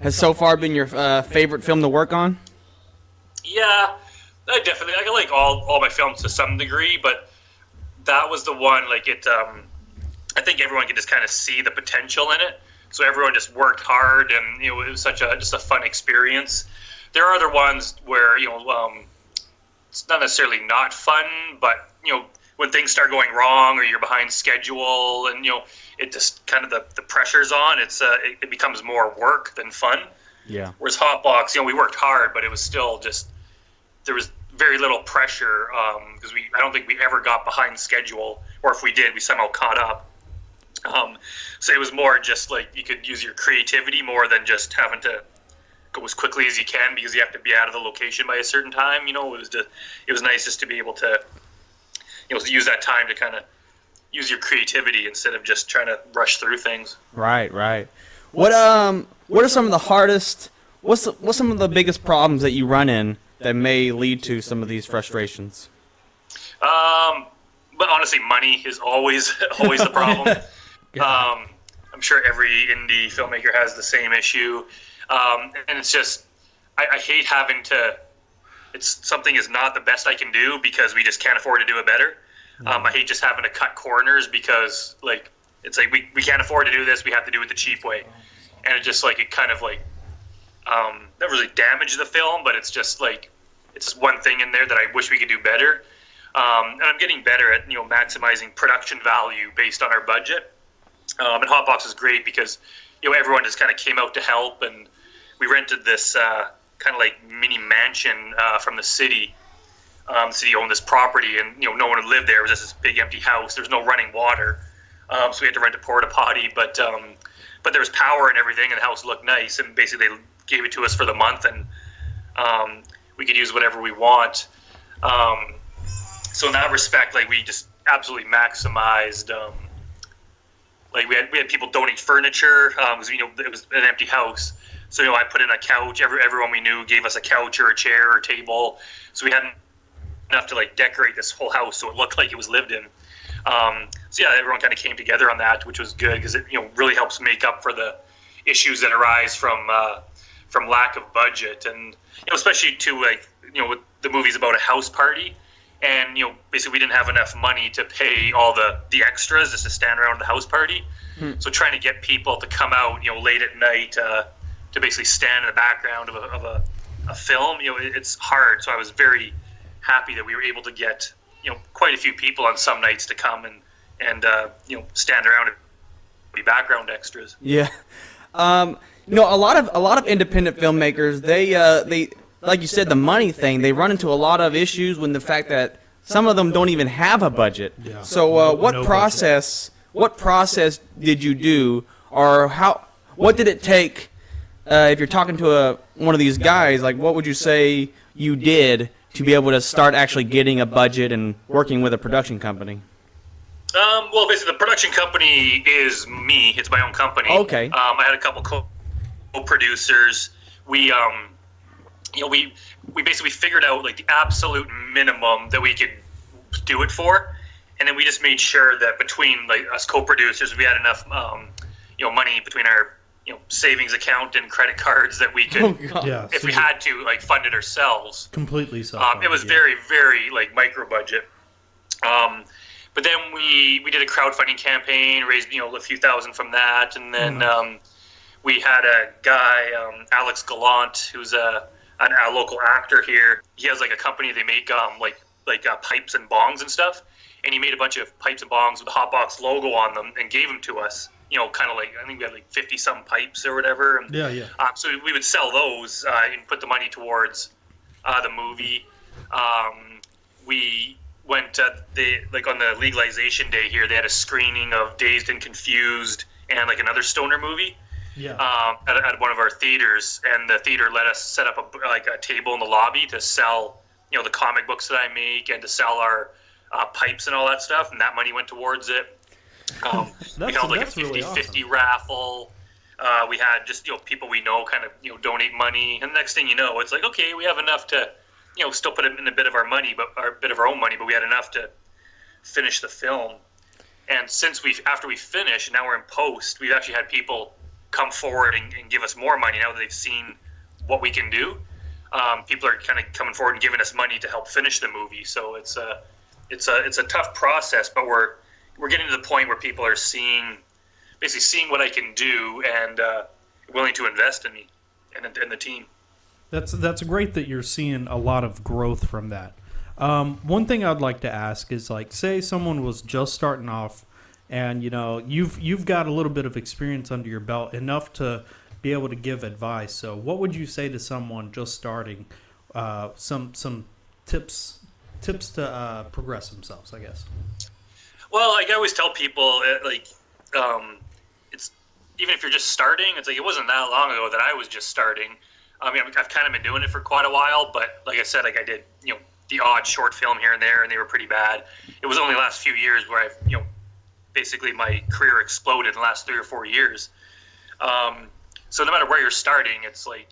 has so far been your favorite film to work on? Yeah, I definitely. I like all my films to some degree, but that was the one. I think everyone could just kind of see the potential in it. So everyone just worked hard, and it was such just a fun experience. There are other ones where it's not necessarily not fun, but when things start going wrong or you're behind schedule, and it just kind of the pressure's on. It becomes more work than fun. Yeah. Whereas Hotbox, we worked hard, but it was still just there was very little pressure because I don't think we ever got behind schedule, or if we did, we somehow caught up. So it was more just you could use your creativity more than just having to go as quickly as you can because you have to be out of the location by a certain time. It was nice just to be able to use that time to kind of use your creativity instead of just trying to rush through things. Right. What are some of the hardest? What's some of the biggest problems that you run in that may lead to some of these frustrations? But honestly, money is always the problem. I'm sure every indie filmmaker has the same issue, and it's just I hate having to. It's something is not the best I can do because we just can't afford to do it better. I hate just having to cut corners because it's we can't afford to do this. We have to do it the cheap way, and it just it kind of never really damaged the film, but it's just it's one thing in there that I wish we could do better. And I'm getting better at maximizing production value based on our budget. And Hotbox is great because everyone just kind of came out to help, and we rented this kind of mini mansion from the city. The city owned this property, and no one would live there. It was just this big empty house. There's no running water, so we had to rent a porta potty. But there was power and everything, and the house looked nice. And basically, they gave it to us for the month, and we could use whatever we want. So in that respect, we just absolutely maximized. We had people donate furniture because it was an empty house. So I put in a couch. Everyone we knew gave us a couch or a chair or a table. So we had enough to decorate this whole house so it looked like it was lived in. So yeah, everyone kind of came together on that, which was good because it really helps make up for the issues that arise from lack of budget, and especially too with the movie's about a house party. And basically we didn't have enough money to pay all the extras just to stand around the house party. So trying to get people to come out late at night to basically stand in the background of a film, it's hard. So I was very happy that we were able to get quite a few people on some nights to come and stand around and be background extras. Yeah. A lot of independent filmmakers, they like you said, the money thing, they run into a lot of issues when the fact that some of them don't even have a budget. Yeah. So what process did you do, or what did it take if you're talking to one of these guys, what would you say you did to be able to start actually getting a budget and working with a production company? Well, basically, the production company is me. It's my own company. Okay. I had a couple co-producers. We basically figured out like the absolute minimum that we could do it for, and then we just made sure that between like us co-producers, we had enough, money between our savings account and credit cards that we could, Yeah, if so we had to, like fund it ourselves. completely self. It was very, very like micro budget. But then we did a crowdfunding campaign, raised a few thousand from that, and then we had a guy, Alex Gallant, who's a local actor here. He has like a company. They make pipes and bongs and stuff, and he made a bunch of pipes and bongs with the Hotbox logo on them and gave them to us. Kind of like, I think we had like 50 some pipes or whatever. And, Yeah. so we would sell those and put the money towards the movie. We went on the legalization day here. They had a screening of Dazed and Confused and like another stoner movie. Yeah. At one of our theaters, and the theater let us set up a table in the lobby to sell, the comic books that I make and to sell our pipes and all that stuff, and that money went towards it. We held like a 50-50 really awesome. raffle. We had just people we know kind of donate money, and the next thing you know, it's like, okay, we have enough to still put in a bit of our money, but own money, but we had enough to finish the film. And after we finished, now we're in post, we've actually had people come forward and give us more money now that they've seen what we can do. People are kind of coming forward and giving us money to help finish the movie. So it's a tough process, but we're getting to the point where people are seeing what I can do and willing to invest in me and the team. That's great that you're seeing a lot of growth from that. One thing I'd like to ask is, like, say someone was just starting off, and you've got a little bit of experience under your belt, enough to be able to give advice. So, what would you say to someone just starting? Some tips to progress themselves, I guess. Well, like I always tell people, it's even if you're just starting, it's like it wasn't that long ago that I was just starting. I mean, I've kind of been doing it for quite a while, but like I said, like I did, the odd short film here and there, and they were pretty bad. It was only the last few years where I've, basically my career exploded in the last 3 or 4 years. So no matter where you're starting, it's like,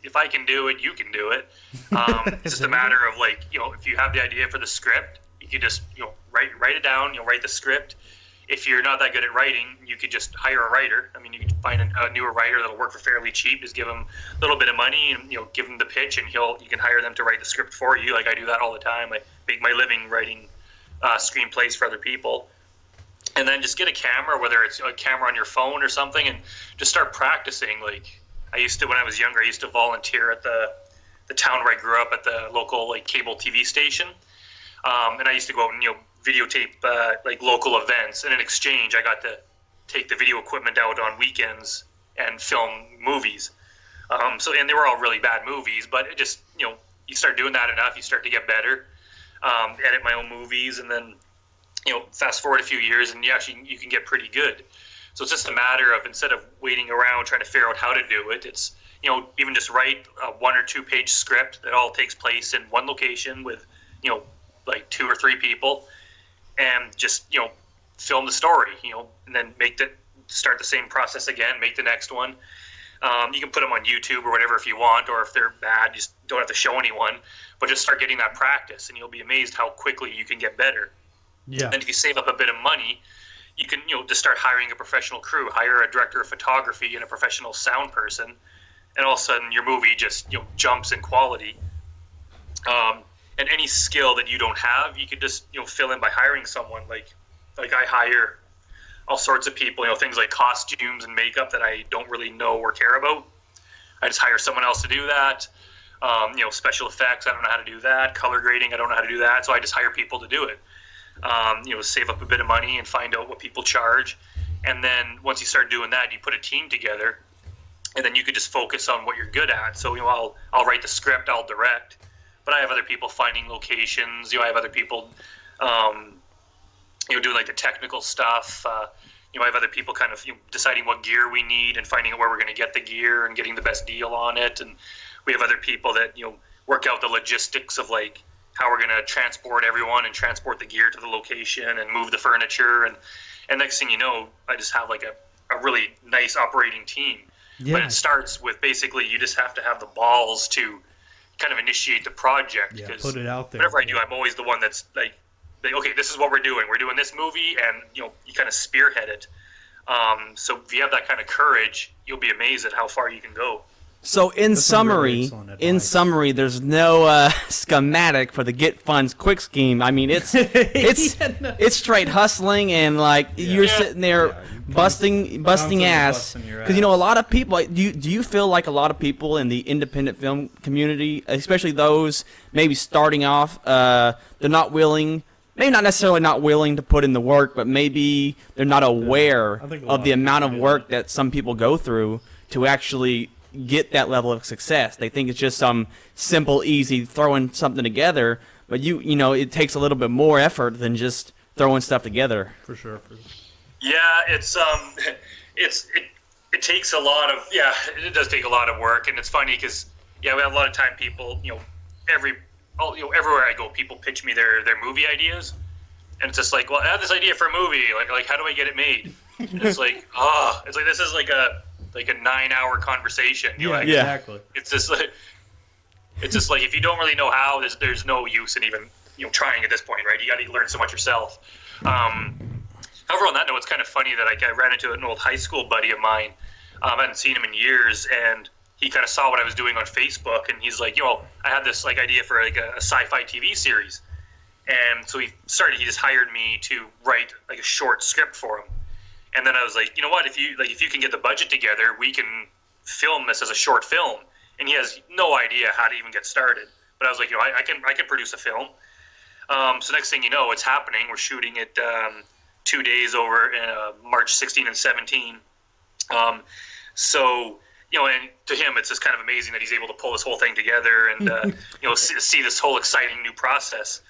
if I can do it, you can do it. It's just a matter of like, if you have the idea for the script, you can just, write it down, write the script. If you're not that good at writing, you could just hire a writer. I mean, you could find a newer writer that'll work for fairly cheap. Just give them a little bit of money and, give them the pitch, and you can hire them to write the script for you. Like I do that all the time. I make my living writing screenplays for other people. And then just get a camera, whether it's a camera on your phone or something, and just start practicing. Like I used to, when I was younger, I used to volunteer at the town where I grew up at the local like cable TV station. And I used to go out and, videotape like local events, and in exchange I got to take the video equipment out on weekends and film movies. And they were all really bad movies, but it just, you start doing that enough, you start to get better. Edit my own movies, and then fast forward a few years and you can get pretty good. So it's just a matter of, instead of waiting around trying to figure out how to do it, it's even just write a 1 or 2 page script that all takes place in one location with like 2 or 3 people, and just film the story, and then start the same process again, make the next one. You can put them on YouTube or whatever if you want, or if they're bad, you just don't have to show anyone, but just start getting that practice, and you'll be amazed how quickly you can get better. Yeah. And if you save up a bit of money, you can just start hiring a professional crew, hire a director of photography and a professional sound person, and all of a sudden your movie just jumps in quality. And any skill that you don't have, you could just fill in by hiring someone. Like I hire all sorts of people, things like costumes and makeup that I don't really know or care about. I just hire someone else to do that. Special effects, I don't know how to do that. Color grading, I don't know how to do that. So I just hire people to do it. Save up a bit of money and find out what people charge. And then once you start doing that, you put a team together, and then you could just focus on what you're good at. So I'll write the script, I'll direct, but I have other people finding locations. I have other people, doing like the technical stuff. I have other people kind of deciding what gear we need and finding out where we're going to get the gear and getting the best deal on it. And we have other people that work out the logistics of like how we're gonna transport everyone and transport the gear to the location and move the furniture, and next thing you know, I just have like a really nice operating team. Yeah. But it starts with basically you just have to have the balls to kind of initiate the project. Yeah, because put it out there. whatever I do, I'm always the one that's like, okay, this is what we're doing. We're doing this movie, and you kind of spearhead it. So if you have that kind of courage, you'll be amazed at how far you can go. So in That's some really summary, excellent advice. there's no schematic for the Get Funds quick scheme. I mean, it's it's straight hustling, and like you're Yeah. sitting there busting constantly ass. busting your Because a lot of people. Do you feel like a lot of people in the independent film community, especially those maybe starting off, they're not willing. Maybe not necessarily not willing to put in the work, but maybe they're not aware I think a of lot the of amount of people work do. that some people go through to actually get that level of success. They think it's just some simple, easy throwing something together, but it takes a little bit more effort than just throwing stuff together. For sure. Yeah, it takes a lot of it does take a lot of work, and it's funny because we have a lot of time people everywhere I go, people pitch me their movie ideas, and it's just like, well, I have this idea for a movie, like how do I get it made? And it's like, it's like this is like a 9-hour conversation. Exactly. It's just like if you don't really know how, there's no use in even trying at this point, right? You got to learn so much yourself. However, on that note, it's kind of funny that I ran into an old high school buddy of mine. I hadn't seen him in years, and he kind of saw what I was doing on Facebook, and he's like, I had this idea for a sci-fi TV series. And so he just hired me to write a short script for him. And then I was like, you know what, if you can get the budget together, we can film this as a short film. And he has no idea how to even get started. But I was like, I can produce a film. So next thing you know, it's happening. We're shooting it 2 days over March 16 and 17. And to him, it's just kind of amazing that he's able to pull this whole thing together and see this whole exciting new process.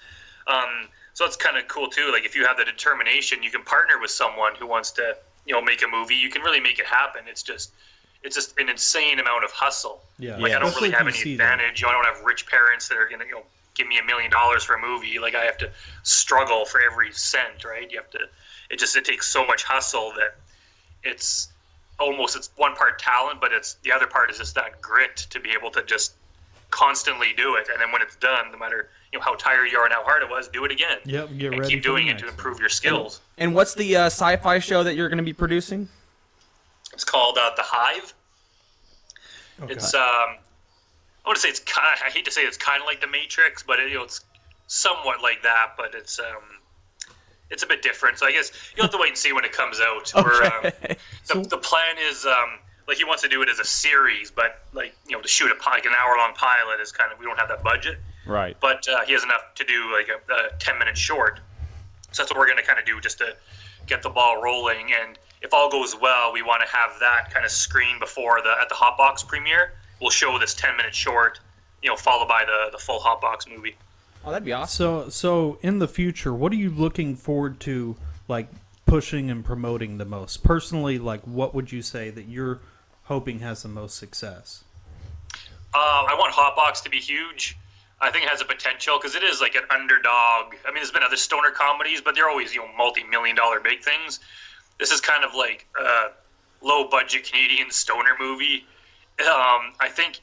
So it's kind of cool too. Like if you have the determination, you can partner with someone who wants to make a movie. You can really make it happen. It's just an insane amount of hustle. Yeah. Like I don't really have any advantage. I don't have rich parents that are gonna give me $1 million for a movie. Like I have to struggle for every cent. Right? You have to. It takes so much hustle that it's one part talent, but the other part is just that grit to be able to just constantly do it. And then when it's done, no matter how tired you are and how hard it was, do it again. Yep, get and ready keep for the doing it next to one. improve your skills. And what's the sci-fi show that you're going to be producing? It's called The Hive. Okay. It's I want to say I hate to say it's kind of like The Matrix, but it's somewhat like that, but it's a bit different. So I guess you'll have to wait and see when it comes out. Okay. The plan is he wants to do it as a series, but to shoot an hour-long pilot is we don't have that budget. Right. But he has enough to do a 10-minute short. So that's what we're going to kind of do just to get the ball rolling. And if all goes well, we want to have that kind of screen before at the Hotbox premiere. We'll show this 10-minute short, followed by the full Hotbox movie. Oh, that'd be awesome. So in the future, what are you looking forward to, pushing and promoting the most? Personally, what would you say that you're hoping has the most success? I want Hotbox to be huge. I think it has a potential because it is an underdog. I mean, there's been other stoner comedies, but they're always multi-million-dollar big things. This is kind of a low-budget Canadian stoner movie. I think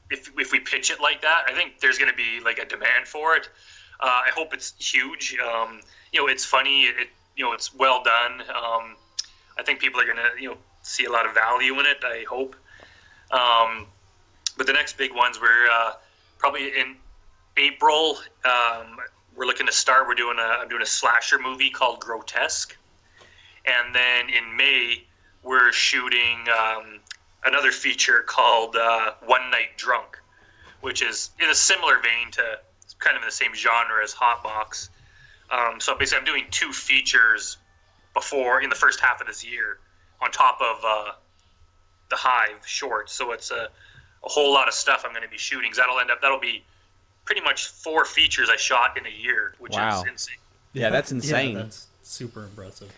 if we pitch it like that, I think there's going to be a demand for it. I hope it's huge. It's funny. It's well done. I think people are going to see a lot of value in it. I hope. But the next big ones we're probably in April. We're looking to start. I'm doing a slasher movie called Grotesque, and then in May we're shooting another feature called One Night Drunk, which is in a similar vein to kind of in the same genre as Hotbox. So basically, I'm doing 2 features in the first half of this year on top of the Hive short. So it's a whole lot of stuff I'm going to be shooting. That'll be pretty much 4 features I shot in a year, which Wow. is insane. Yeah, that's insane. Yeah, that's super impressive.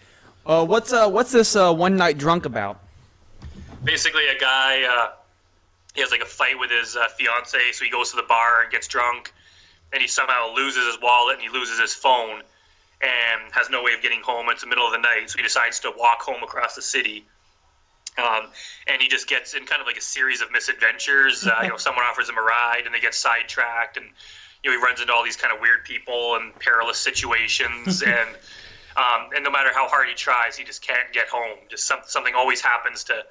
What's this One Night Drunk about? Basically, a guy he has a fight with his fiance, so he goes to the bar and gets drunk, and he somehow loses his wallet and he loses his phone and has no way of getting home. It's the middle of the night, so he decides to walk home across the city. And he just gets in kind of like a series of misadventures. Someone offers him a ride, and they get sidetracked, and he runs into all these kind of weird people and perilous situations. and no matter how hard he tries, he just can't get home. Just something always happens to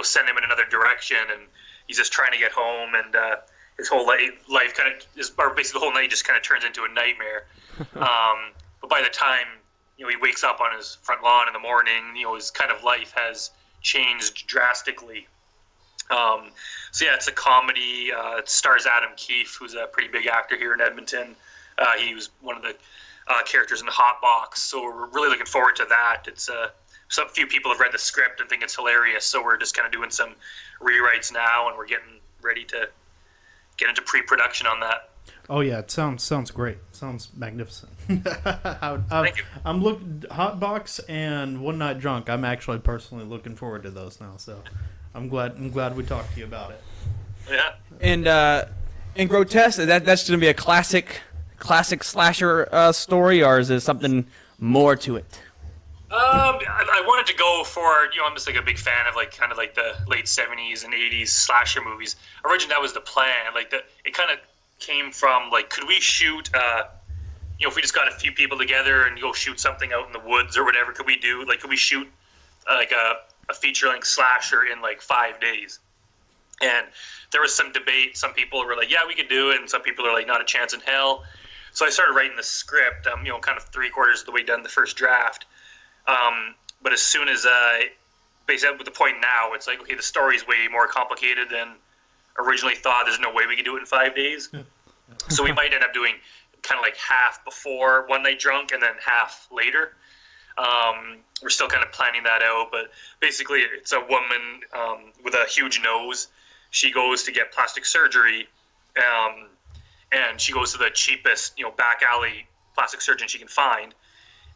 send him in another direction, and he's just trying to get home. And his whole life kind of or basically the whole night just kind of turns into a nightmare. But by the time he wakes up on his front lawn in the morning, his kind of life has changed drastically. So yeah, it's a comedy. It stars Adam Keefe, who's a pretty big actor here in Edmonton. He was one of the characters in the Hot Box, so we're really looking forward to that. It's some few people have read the script and think it's hilarious, so we're just kind of doing some rewrites now, and we're getting ready to get into pre-production on that. Oh yeah, it sounds great. Sounds magnificent. Thank you. I'm looking Hotbox and One Night Drunk. I'm actually personally looking forward to those now. So I'm glad we talked to you about it. Yeah. And Grotesque, that's going to be a classic slasher story, or is there something more to it? I wanted to go for I'm just like a big fan of kind of the late 70s and 80s slasher movies. Originally, that was the plan. It kind of came from could we shoot if we just got a few people together and go shoot something out in the woods or whatever, could we shoot a feature-length slasher in 5 days? And there was some debate. Some people were like, yeah, we could do it, and some people are like, not a chance in hell. So I started writing the script. Kind of 3/4 of the way done the first draft. But as soon as basically with the point now, it's okay, the story's way more complicated than originally thought. There's no way we could do it in 5 days. So we might end up doing kind of half before One Night Drunk and then half later. We're still kind of planning that out, but basically it's a woman with a huge nose. She goes to get plastic surgery, and she goes to the cheapest, back alley plastic surgeon she can find,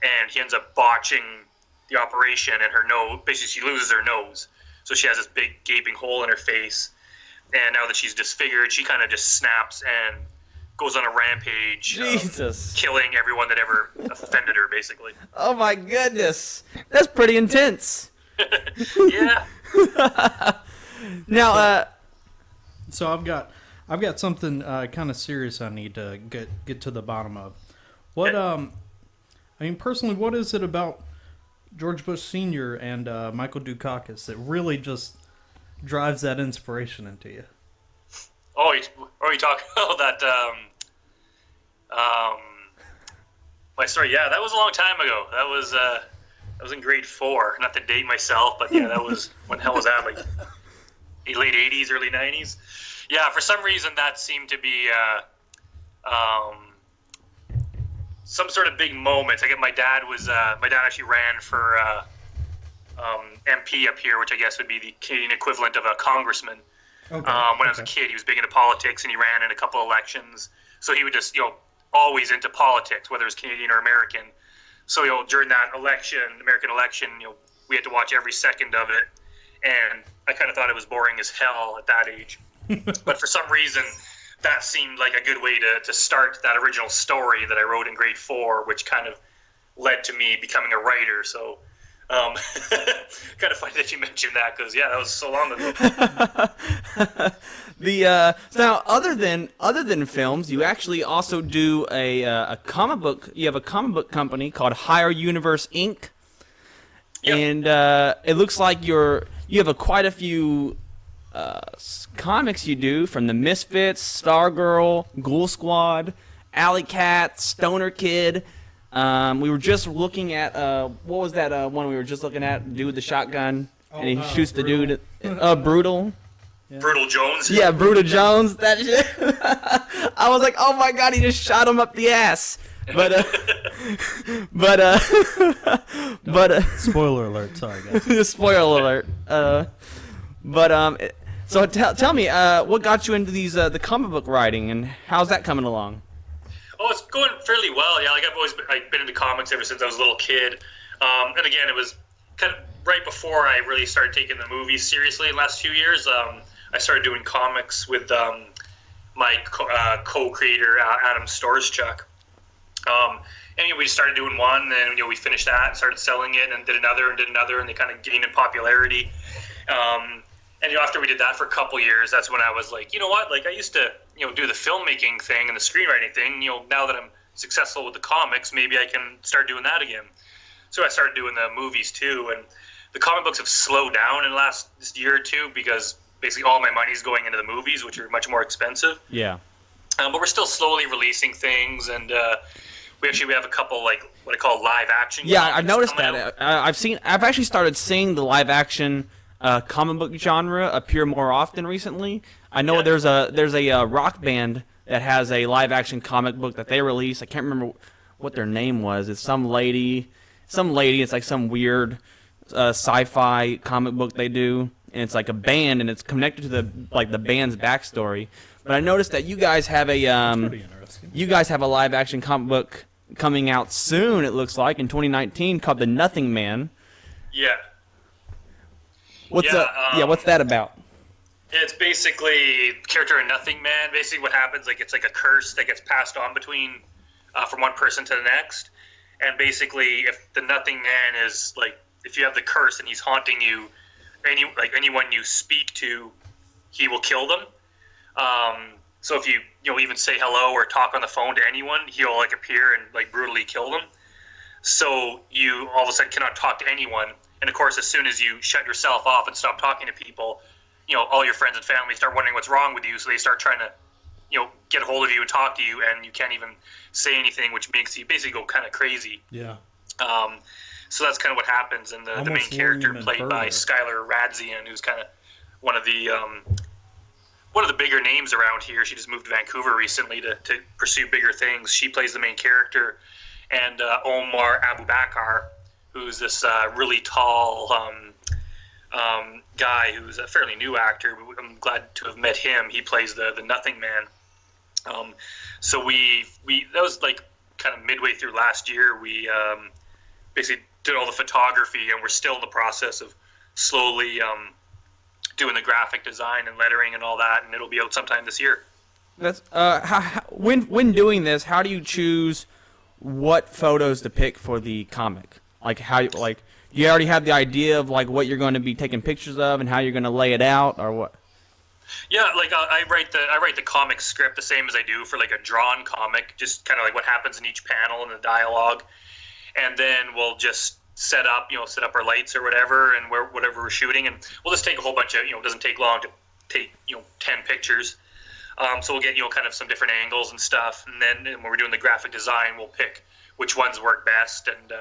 and he ends up botching the operation, and her nose, basically she loses her nose. So she has this big gaping hole in her face, and now that she's disfigured, she kind of just snaps and goes on a rampage, Jesus, killing everyone that ever offended her, basically. Oh my goodness, that's pretty intense. Yeah. Now, So I've got something kind of serious I need to get to the bottom of. What personally, what is it about George Bush Sr. and Michael Dukakis that really just drives that inspiration into you? Oh, you talking about that? My story. Yeah, that was a long time ago. That was in grade 4. Not to date myself, but yeah, that was when hell was that? Late 80s, early 90s. Yeah, for some reason that seemed to be some sort of big moment. My dad actually ran for MP up here, which I guess would be the Canadian equivalent of a congressman. Okay. When I was a kid, he was big into politics, and he ran in a couple elections. So he would just, always into politics, whether it was Canadian or American. So, during that election, American election, we had to watch every second of it. And I kind of thought it was boring as hell at that age. But for some reason, that seemed like a good way to start that original story that I wrote in grade 4, which kind of led to me becoming a writer. So, kind of funny that you mentioned that, because that was so long ago. Now other than films, you actually also do a comic book. You have a comic book company called Higher Universe Inc. Yep. And it looks like you have quite a few comics you do, from the Misfits, Stargirl, Ghoul Squad, Alley Cat, Stoner Kid. We were just looking at what was that one we were just looking at? Dude with the shotgun, and he shoots Brutal. the dude. Brutal. Yeah. Brutal Jones. Yeah, Brutal Jones. That shit. I was like, oh my god, he just shot him up the ass. But Spoiler alert. Sorry, guys. spoiler alert. So tell me, what got you into the comic book writing, and how's that coming along? Oh, it's going fairly well. Yeah, I've always been into comics ever since I was a little kid. And again, it was kind of right before I really started taking the movies seriously in the last few years. I started doing comics with my co-creator Adam Storschuk. And we started doing one, and we finished that and started selling it, and did another, and they kind of gained in popularity. And after we did that for a couple years, that's when I was like, you know what? Like I used to, do the filmmaking thing and the screenwriting thing. Now that I'm successful with the comics, maybe I can start doing that again. So I started doing the movies too, and the comic books have slowed down in the last year or two because basically all my money's going into the movies, which are much more expensive. Yeah. But we're still slowly releasing things, and we have a couple like what I call live action. Yeah, I've noticed coming that. out. I've actually started seeing the live action comic book genre appear more often recently. I know there's a rock band that has a live action comic book that they release. I can't remember what their name was. It's some lady. It's like some weird sci-fi comic book they do, and it's like a band, and it's connected to the band's backstory. But I noticed that you guys have Pretty interesting. you guys have a live action comic book coming out soon. It looks like in 2019 called The Nothing Man. Yeah. What's that about? It's basically character in Nothing Man. Basically, what happens, it's like a curse that gets passed on between from one person to the next. And basically, if the Nothing Man is if you have the curse and he's haunting you, anyone you speak to, he will kill them. So if you even say hello or talk on the phone to anyone, he'll appear and brutally kill them. So you all of a sudden cannot talk to anyone. And of course, as soon as you shut yourself off and stop talking to people, all your friends and family start wondering what's wrong with you. So they start trying to, get a hold of you and talk to you, and you can't even say anything, which makes you basically go kind of crazy. Yeah. So that's kind of what happens. And the main character played by Skylar Radzian, who's kind of one of the bigger names around here. She just moved to Vancouver recently to pursue bigger things. She plays the main character, and Omar Abubakar, who's this really tall guy who's a fairly new actor. I'm glad to have met him. He plays the Nothing Man. So we that was kind of midway through last year. We basically did all the photography, and we're still in the process of slowly doing the graphic design and lettering and all that, and it'll be out sometime this year. That's when doing this, how do you choose what photos to pick for the comic? You already have the idea of what you're going to be taking pictures of and how you're going to lay it out, or what? Yeah, I write the comic script the same as I do for a drawn comic, just kind of what happens in each panel and the dialogue, and then we'll just set up our lights or whatever, and whatever we're shooting, and we'll just take a whole bunch of it doesn't take long to take 10 pictures. So we'll get kind of some different angles and stuff, and then when we're doing the graphic design, we'll pick which ones work best, and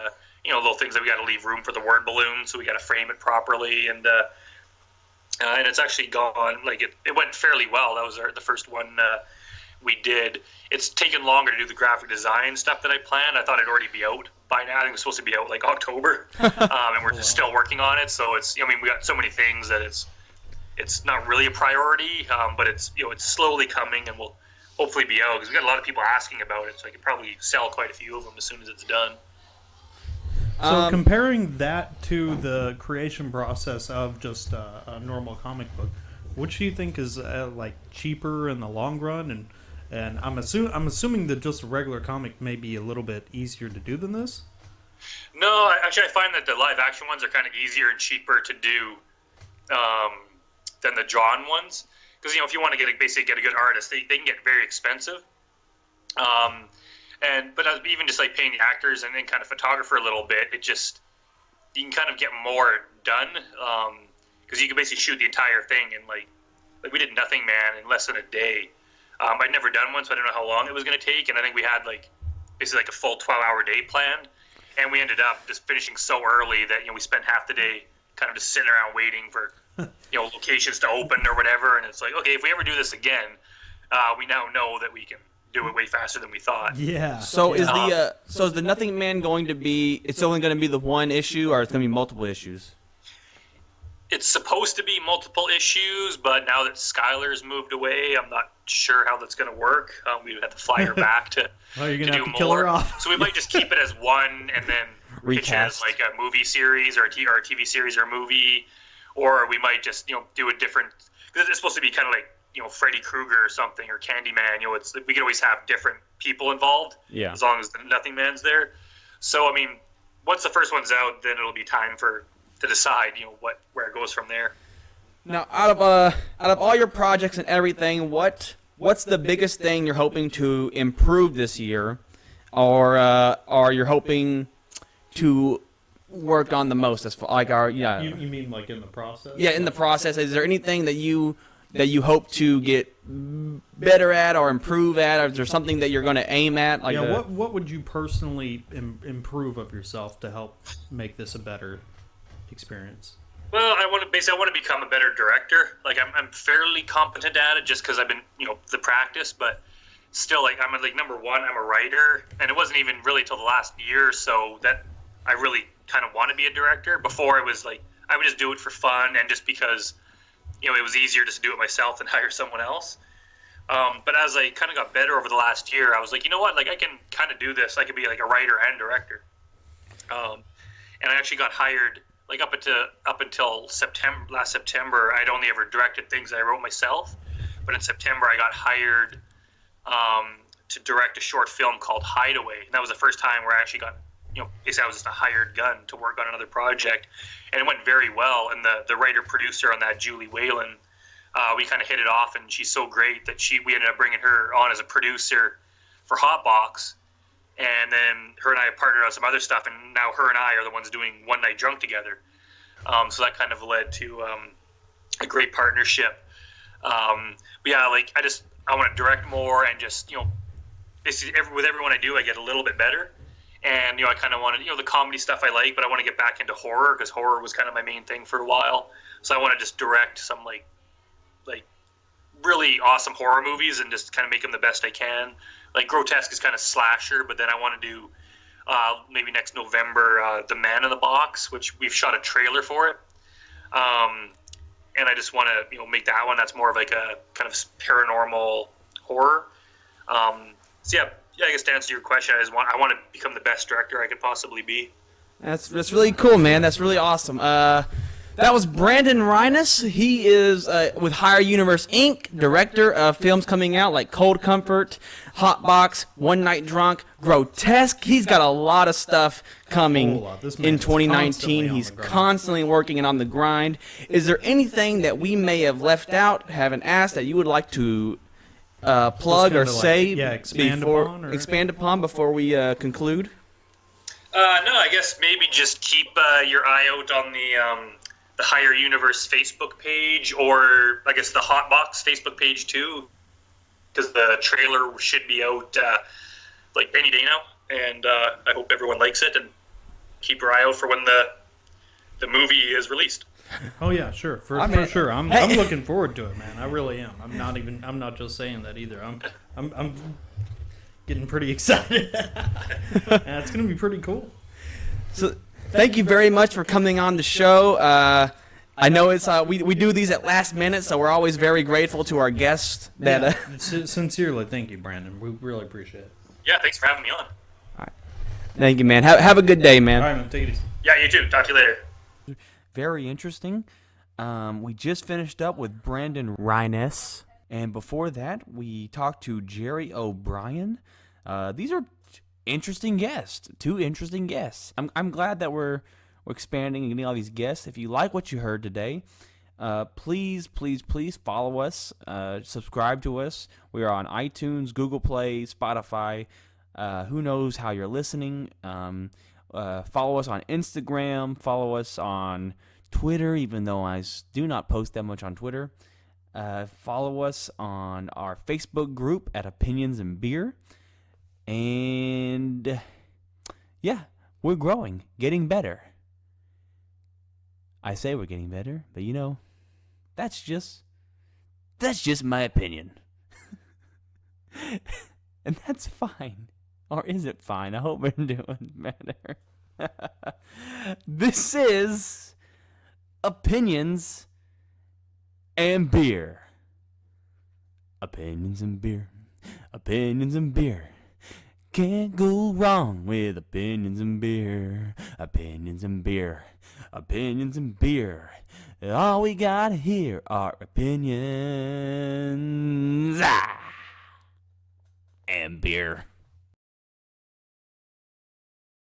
little things that we got to leave room for the word balloon, so we got to frame it properly, and it's actually gone it went fairly well. That was the first one we did. It's taken longer to do the graphic design stuff that I planned. I thought it'd already be out by now. I think it was supposed to be out October, and we're just still working on it. So it's we got so many things that it's not really a priority, but it's it's slowly coming, and will hopefully be out because we got a lot of people asking about it. So I could probably sell quite a few of them as soon as it's done. So comparing that to the creation process of just a normal comic book, which do you think is cheaper in the long run? And I'm assuming that just a regular comic may be a little bit easier to do than this. No, actually, I find that the live action ones are kind of easier and cheaper to do than the drawn ones. Because if you want to get a good artist, they can get very expensive. But even just paying the actors and then kind of photographer a little bit, you can kind of get more done because you can basically shoot the entire thing in we did Nothing Man in less than a day. I'd never done one, so I didn't know how long it was going to take, and I think we had basically a full 12-hour day planned, and we ended up just finishing so early that we spent half the day kind of just sitting around waiting for locations to open or whatever, and it's okay, if we ever do this again, we now know that we can do it way faster than we thought. Yeah. So is the Nothing Man going to be? It's only going to be the one issue, or it's going to be multiple issues? It's supposed to be multiple issues, but now that Skylar's moved away, I'm not sure how that's going to work. We would have to fly her back to, you're gonna to have do to kill more. her off. So we might just keep it as one and then Recast. pitch it as a movie series or a TV series or a movie, or we might just do a different, because it's supposed to be kind of Freddy Krueger or something, or Candyman. We can always have different people involved. Yeah. As long as the Nothing Man's there. So I mean, once the first one's out, then it'll be time to decide where it goes from there. Now, out of all your projects and everything, what's the biggest thing you're hoping to improve this year, or you're hoping to work on the most as far You mean like in the process? Yeah, in the process, is there anything that you hope to get better at or improve at, or is there something that you're going to aim at? What would you personally improve of yourself to help make this a better experience? Well, I want to become a better director. Like I'm fairly competent at it just because I've been the practice, but still, like I'm like number one, I'm a writer, and it wasn't even really till the last year or so that I really kind of want to be a director. Before it was like I would just do it for fun and just because it was easier just to do it myself than hire someone else. But as I kind of got better over the last year, I was like, you know what, like I can kind of do this. I could be like a writer and director. And I actually got hired. Like up until last September, I'd only ever directed things that I wrote myself. But in September, I got hired to direct a short film called Hideaway. And that was the first time where I actually got, basically I was just a hired gun to work on another project. And it went very well. And the writer-producer on that, Julie Whalen, we kind of hit it off. And she's so great that we ended up bringing her on as a producer for Hotbox. And then her and I partnered on some other stuff, and now her and I are the ones doing One Night Drunk together. So that kind of led to a great partnership. But yeah, like I want to direct more and just basically with everyone I do, I get a little bit better. And I kind of want to the comedy stuff I like, but I want to get back into horror because horror was kind of my main thing for a while. So I want to just direct some like really awesome horror movies and just kind of make them the best I can. Like Grotesque is kind of slasher, but then I want to do maybe next November The Man in the Box, which we've shot a trailer for it, and I just want to make that one. That's more of like a kind of paranormal horror. So yeah, I guess to answer your question, I want to become the best director I could possibly be. That's really cool, man. That's really awesome. That was Brandon Rhiness. He is with Higher Universe Inc., director of films coming out like Cold Comfort, Hotbox, One Night Drunk, Grotesque. He's got a lot of stuff coming in 2019. He's constantly working and on the grind. Is there anything that we may have left out, haven't asked, that you would like to plug or say expand upon before we conclude? No, I guess maybe just keep your eye out on the Higher Universe Facebook page, or I guess the Hotbox Facebook page too, because the trailer should be out like any day now, and I hope everyone likes it, and keep your eye out for when the movie is released. Oh yeah, sure, for sure. I'm looking forward to it, man. I really am. I'm not just saying that either. I'm getting pretty excited. Yeah, it's gonna be pretty cool. So thank you very much for coming on the show. I know it's we do these at last minute, so we're always very grateful to our guests. Sincerely, thank you, Brandon. We really appreciate it. Yeah, thanks for having me on. All right. Thank you, man. Have a good day, man. All right, man. Take it easy. Yeah, you too. Talk to you later. Very interesting. We just finished up with Brandon Rhiness, and before that, we talked to Jerry O'Brien. These are interesting guests. Two interesting guests. I'm glad that we're expanding and getting all these guests. If you like what you heard today, please follow us. Subscribe to us. We are on iTunes, Google Play, Spotify. Who knows how you're listening? Follow us on Instagram. Follow us on Twitter, even though I do not post that much on Twitter. Follow us on our Facebook group at Opinions and Beer. And yeah, we're growing, getting better. I say we're getting better, but that's just my opinion. And that's fine. Or is it fine? I hope we're doing better. This is Opinions and Beer. Opinions and Beer. Opinions and Beer. Can't go wrong with opinions and beer. Opinions and beer. Opinions and beer. All we got here are opinions and beer.